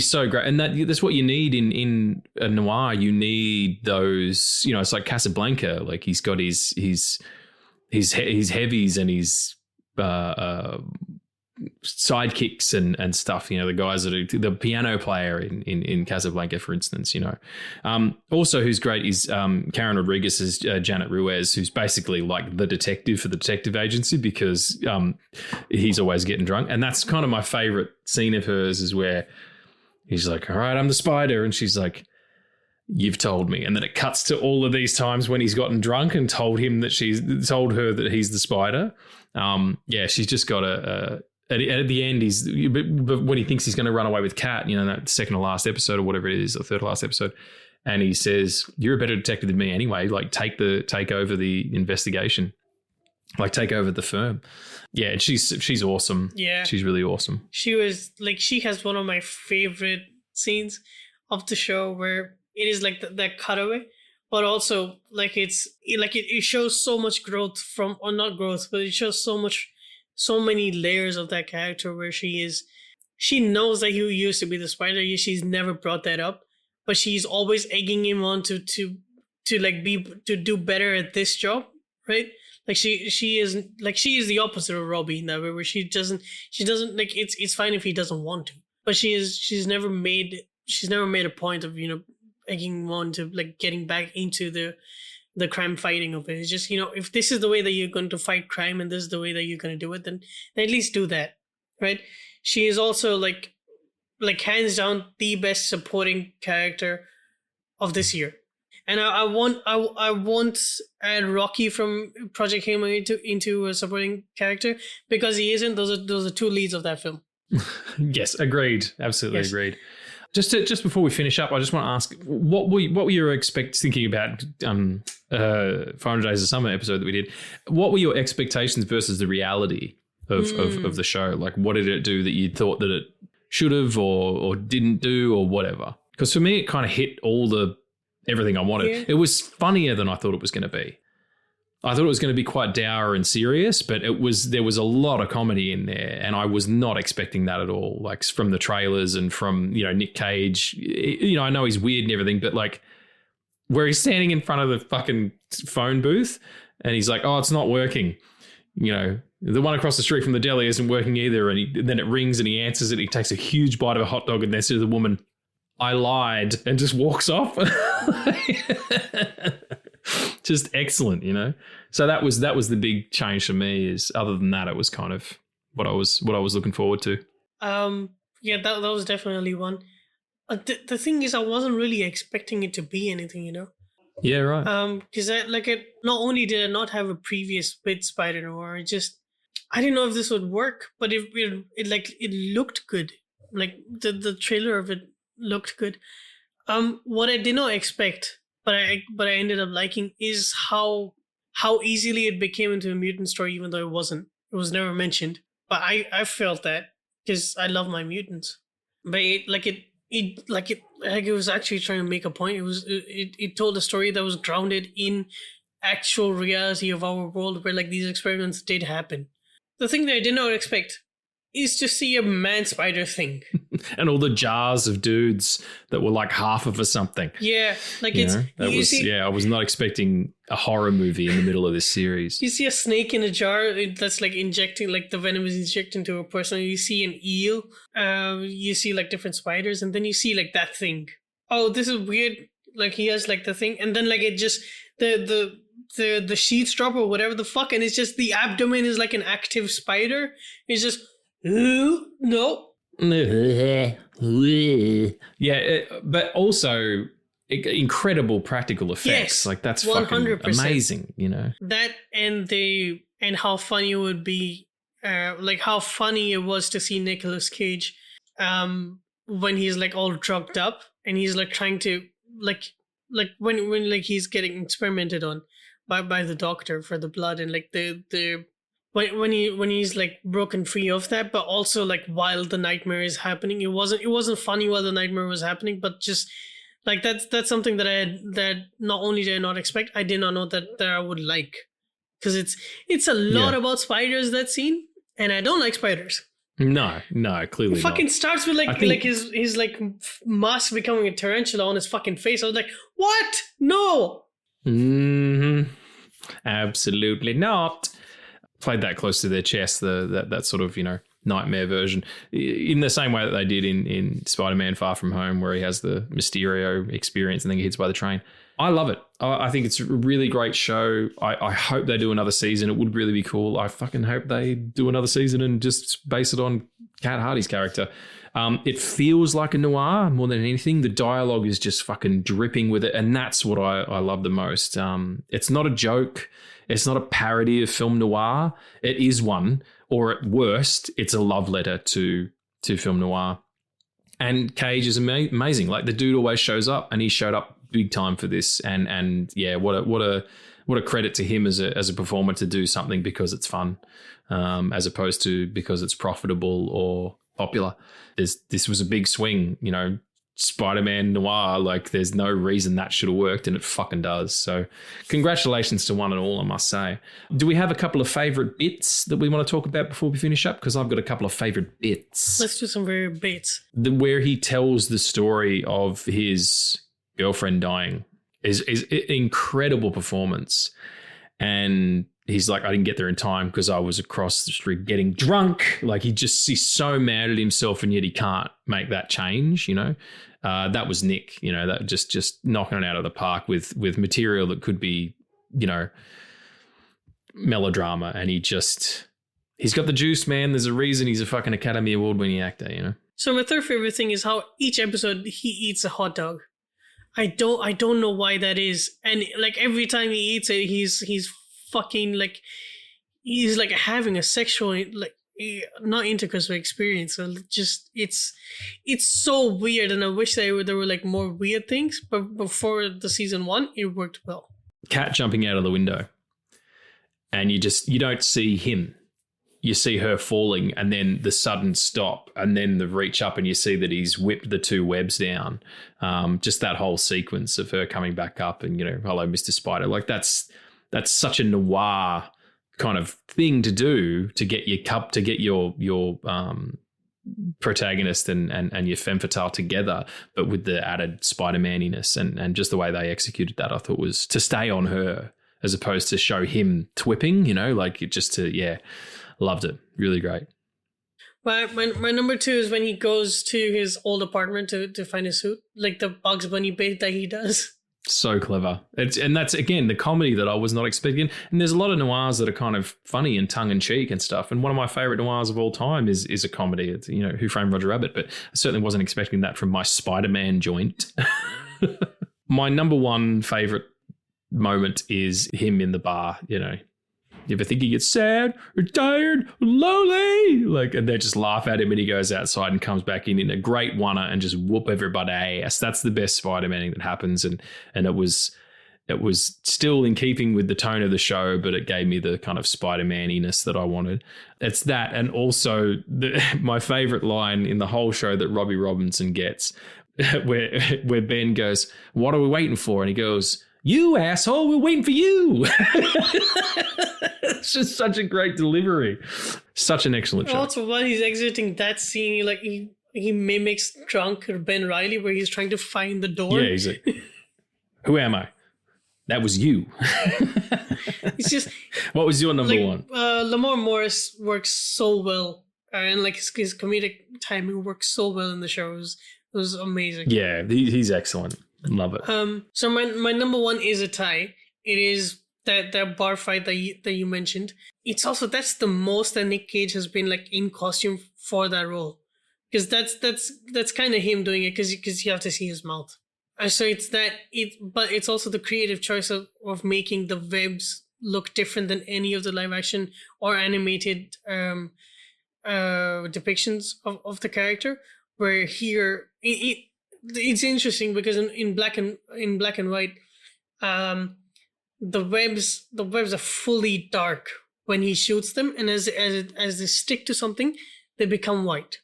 so great, and that's what you need in a noir. You need those, it's like Casablanca. Like he's got his heavies and his sidekicks and stuff, the guys that are the piano player in Casablanca, for instance, also who's great is Karen Rodriguez as Janet Ruiz, who's basically like the detective for the detective agency because he's always getting drunk. And that's kind of my favorite scene of hers, is where he's like, all right, I'm the Spider. And she's like, you've told me. And then it cuts to all of these times when he's gotten drunk and told her that he's the Spider. She's just got at the end, but when he thinks he's going to run away with Kat, that second to last episode or whatever it is, or third to last episode, and he says, you're a better detective than me anyway, like take over the investigation, like take over the firm. Yeah, and she's awesome. Yeah, she's really awesome. She has one of my favorite scenes of the show where it is like that cutaway, but also like it shows so much growth not growth, but it shows so many layers of that character where she knows that he used to be the Spider. She's never brought that up, but she's always egging him on to do better at this job, right? Like she is the opposite of Robbie in that way, where she doesn't like it's fine if he doesn't want to, but she's never made a point of egging him on to like getting back into the crime fighting of it. It's just, if this is the way that you're going to fight crime and this is the way that you're going to do it, then at least do that, right? She is also like hands down the best supporting character of this year. And I want add Rocky from Project Hail Mary into a supporting character, because he isn't. Those are two leads of that film. Yes, agreed. Absolutely agreed. Just before we finish up, I just want to ask, what were you thinking about 500 Days of Summer episode that we did? What were your expectations versus the reality of the show? Like, what did it do that you thought that it should have or didn't do or whatever? Because for me, it kind of hit everything I wanted. Yeah. It was funnier than I thought it was going to be. I thought it was going to be quite dour and serious, but there was a lot of comedy in there, and I was not expecting that at all. Like from the trailers and from Nick Cage, I know he's weird and everything, but like where he's standing in front of the fucking phone booth and he's like, "Oh, it's not working," the one across the street from the deli isn't working either, and then it rings and he answers it. He takes a huge bite of a hot dog and then says to the woman, "I lied," and just walks off. Just excellent, So that was the big change for me. Is other than that, it was kind of what I was looking forward to. That was definitely one. The thing is, I wasn't really expecting it to be anything, Yeah, right. Because not only did I not have a previous with Spider-Noir, I didn't know if this would work, but it looked good. Like the trailer of it looked good. What I did not expect, but I ended up liking, is how easily it became into a mutant story, even though it wasn't. It was never mentioned. But I felt that because I love my mutants. But it was actually trying to make a point. It told a story that was grounded in actual reality of our world, where like these experiments did happen. The thing that I did not expect is to see a man spider thing. And all the jars of dudes that were like half of or something. Yeah, like I was not expecting a horror movie in the middle of this series. You see a snake in a jar that's like injecting, like the venom is injected into a person. You see an eel. You see like different spiders, and then you see like that thing. Oh, this is weird. Like he has like the thing, and then like it just the sheets drop or whatever the fuck, and it's just the abdomen is like an active spider. It's just no. Yeah, but also incredible practical effects. Yes, like that's 100%. fucking amazing, you know. That and how funny it would be, like how funny it was to see Nicolas Cage, when he's like all drugged up and he's like trying to like when like he's getting experimented on by the doctor for the blood, and like the when he's like broken free of that, but also like while the nightmare is happening, it wasn't funny while the nightmare was happening, but just like that's something that not only did I not expect, I did not know that I would like, because it's a lot about spiders, that scene, and I don't like spiders. No, clearly it fucking not. starts with like his like mask becoming a tarantula on his fucking face. I was like, what? No. Absolutely not. Played that close to their chest, that sort of, you know, nightmare version, in the same way that they did in Spider-Man Far From Home, where he has the Mysterio experience and then he gets hit by the train. I love it. I think it's a really great show. I hope they do another season. It would really be cool. I fucking hope they do another season and just base it on Cat Hardy's character. It feels like a noir more than anything. The dialogue is just fucking dripping with it, and that's what I love the most. It's not a joke. It's not a parody of film noir. It is one, or at worst, it's a love letter to film noir. And Cage is amazing. Like, the dude always shows up, and he showed up big time for this. And yeah, what a credit to him as a performer to do something because it's fun, as opposed to because it's profitable or popular. This was a big swing, you know. Spider-Man noir, like there's no reason that should have worked, and it fucking does. So congratulations to one and all, I must say. Do we have a couple of favorite bits that we want to talk about before we finish up? Because I've got a couple of favorite bits. Let's do some favorite bits. Where he tells the story of his girlfriend dying is incredible performance. And he's like, I didn't get there in time because I was across the street getting drunk. Like, he's so mad at himself, and yet he can't make that change, you know. That was Nick, you know, that just knocking it out of the park with material that could be, you know, melodrama. And he's got the juice, man. There's a reason he's a fucking Academy Award winning actor, you know. So my third favorite thing is how each episode he eats a hot dog. I don't know why that is. And like every time he eats it, he's fucking like, he's like having a sexual, like, not intercourse experience. So just it's so weird, and I wish there were like more weird things. But before the season 1, it worked well. Cat jumping out of the window, and you don't see him. You see her falling, and then the sudden stop, and then the reach up, and you see that he's whipped the 2 webs down. Just that whole sequence of her coming back up, and, you know, hello, Mr. Spider. Like, that's such a noir kind of thing to do, to get your protagonist and your femme fatale together, but with the added Spider-Man-iness, and just the way they executed that, I thought was to stay on her as opposed to show him twipping, you know, like loved it. Really great. My number 2 is when he goes to his old apartment to find his suit, like the Bugs Bunny bait that he does. So clever. And that's, again, the comedy that I was not expecting. And there's a lot of noirs that are kind of funny and tongue-in-cheek and stuff. And one of my favorite noirs of all time is a comedy. It's, you know, Who Framed Roger Rabbit? But I certainly wasn't expecting that from my Spider-Man joint. My number 1 favorite moment is him in the bar, you know, You ever think he gets sad or tired or lonely? Like, and they just laugh at him and he goes outside and comes back in a great one-er and just whoop everybody ass. That's the best Spider-Man that happens. And it was still in keeping with the tone of the show, but it gave me the kind of Spider-Man-iness that I wanted. It's that, and also my favorite line in the whole show that Robbie Robinson gets, where Ben goes, "What are we waiting for?" And he goes, "You asshole, we're waiting for you." It's just such a great delivery. Such an excellent show. Also, while he's exiting that scene, like he mimics drunk Ben Reilly, where he's trying to find the door. Yeah, he's like, "Who am I?" That was you. It's just. What was your number one? Lamar Morris works so well, and like his comedic timing works so well in the show. It was amazing. Yeah, he's excellent. Love it. So my number one is a tie. It is that bar fight that you mentioned. It's also, that's the most that Nick Cage has been like in costume for that role, because that's kind of him doing it, because you have to see his mouth. So it's that but it's also the creative choice of making the webs look different than any of the live action or animated depictions of the character. Where here it's interesting because in black and white, the webs are fully dark when he shoots them, and as they stick to something, they become white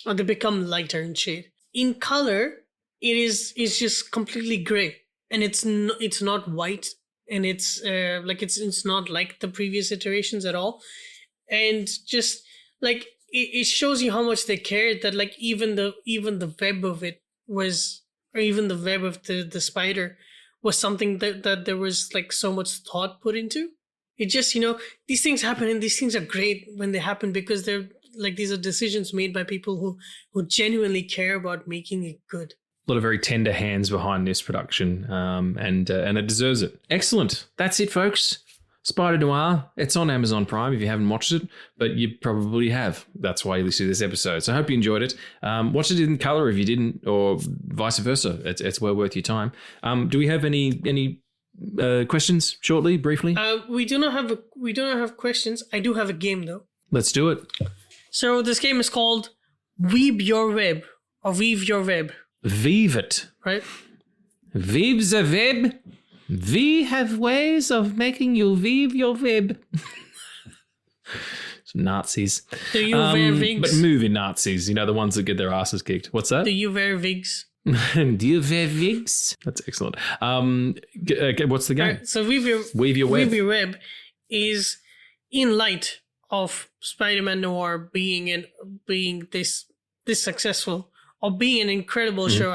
or they become lighter in shade. In color, it's just completely gray, and it's not white, and it's not like the previous iterations at all, and just like it shows you how much they cared, that like even the web of it was, or even the web of the spider was something that there was like so much thought put into. It just, these things happen, and these things are great when they happen, because they're like, these are decisions made by people who genuinely care about making it good. A lot of very tender hands behind this production, and it deserves it. Excellent. That's it, folks. Spider-Noir. It's on Amazon Prime if you haven't watched it, but you probably have. That's why you listen to this episode. So I hope you enjoyed it. Watch it in color if you didn't, or vice versa. It's well worth your time. Do we have any questions? Shortly, briefly. We do not have questions. I do have a game though. Let's do it. So this game is called Weave Your Web, or Weave Your Web. Weave it. Right? Weave the web. We have ways of making you weave your web. Some Nazis. Do you wear wigs? But movie Nazis, the ones that get their asses kicked. What's that? Do you wear wigs? Do you wear wigs? That's excellent. What's the game? Right, so Weave Your Web. Weave Your Web is in light of Spider-Man Noir being this successful, or being an incredible show.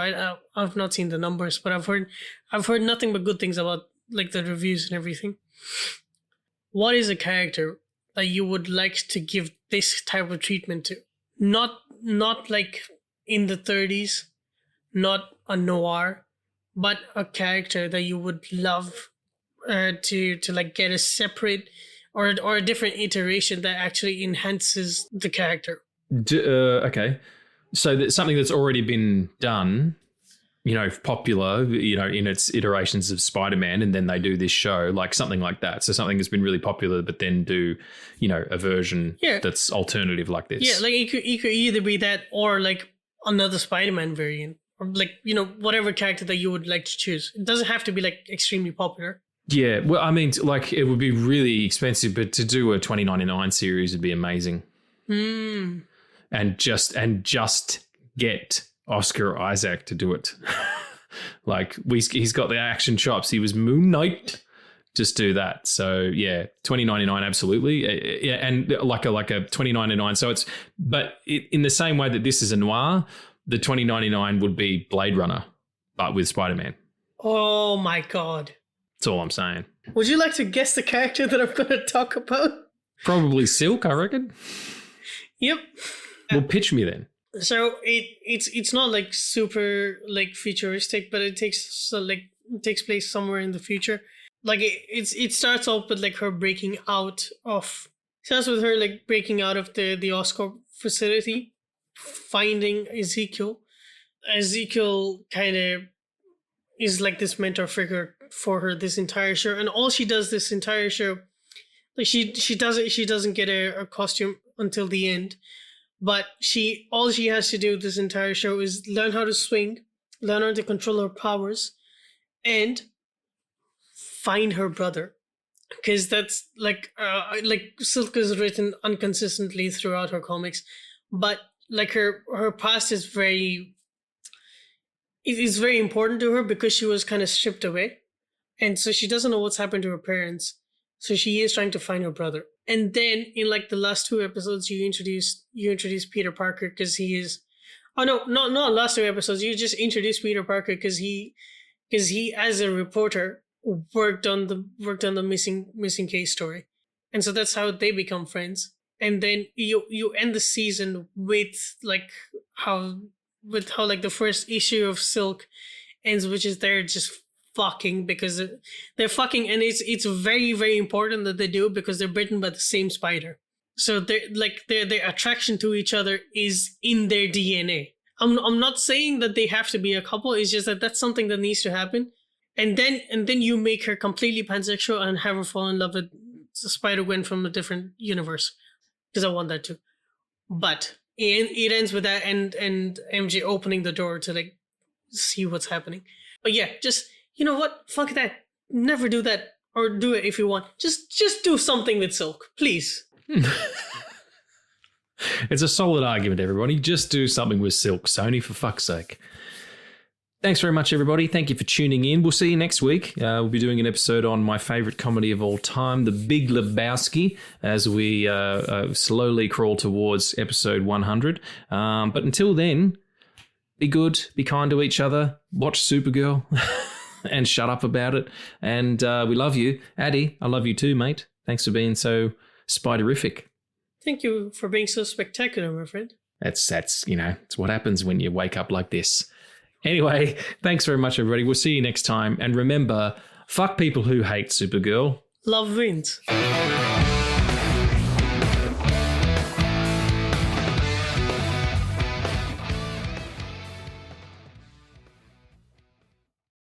I've not seen the numbers, but I've heard nothing but good things about like the reviews and everything. What is a character that you would like to give this type of treatment to? Not like in the 30s, not a noir, but a character that you would love to like get a separate or a different iteration that actually enhances the character. Okay. So that's something that's already been done, popular, in its iterations of Spider-Man, and then they do this show, like something like that. So something that's been really popular, but then do, a version that's alternative like this. Yeah, like it could either be that, or like another Spider-Man variant, or like, whatever character that you would like to choose. It doesn't have to be like extremely popular. Yeah, well, I mean, like it would be really expensive, but to do a 2099 series would be amazing. And just get Oscar Isaac to do it. Like he's got the action chops. He was Moon Knight. Just do that. So yeah, 2099 absolutely. Yeah, and like a 2099. So in the same way that this is a noir, the 2099 would be Blade Runner, but with Spider-Man. Oh my god. That's all I'm saying. Would you like to guess the character that I'm going to talk about? Probably Silk, I reckon. Yep. Well, pitch me then. So it's not like super like futuristic, but it takes place somewhere in the future. Like it starts off with like her breaking out of. Starts with her like breaking out of the Oscorp facility, finding Ezekiel. Ezekiel kind of is like this mentor figure for her this entire show, and all she does this entire show, Like she doesn't get a costume until the end, but all she has to do this entire show is learn how to swing, learn how to control her powers, and find her brother. Because that's like Silk is written inconsistently throughout her comics, but like her past is very important to her because she was kind of stripped away, and so she doesn't know what's happened to her parents. So she is trying to find her brother. And then in like the last 2 episodes, you introduce Peter Parker because he is. Oh no, not last 2 episodes. You just introduce Peter Parker because he as a reporter worked on the missing case story, and so that's how they become friends. And then you end the season with how like the first issue of Silk ends, which is they're just fucking because they're fucking, and it's very, very important that they do it because they're bitten by the same spider. So their attraction to each other is in their DNA. I'm not saying that they have to be a couple. It's just that that's something that needs to happen. And then you make her completely pansexual and have her fall in love with Spider-Gwen from a different universe. Because I want that too. But it ends with that and MJ opening the door to like see what's happening. But yeah, just, you know what? Fuck that. Never do that. Or do it if you want. Just do something with Silk, please. It's a solid argument, everybody. Just do something with Silk, Sony, for fuck's sake. Thanks very much, everybody. Thank you for tuning in. We'll see you next week. We'll be doing an episode on my favorite comedy of all time, The Big Lebowski, as we slowly crawl towards episode 100. But until then, be good, be kind to each other, watch Supergirl, and shut up about it. And we love you. Addy, I love you too, mate. Thanks for being so spiderific. Thank you for being so spectacular, my friend. That's it's what happens when you wake up like this. Anyway, thanks very much, everybody. We'll see you next time. And remember, fuck people who hate Supergirl. Love wins.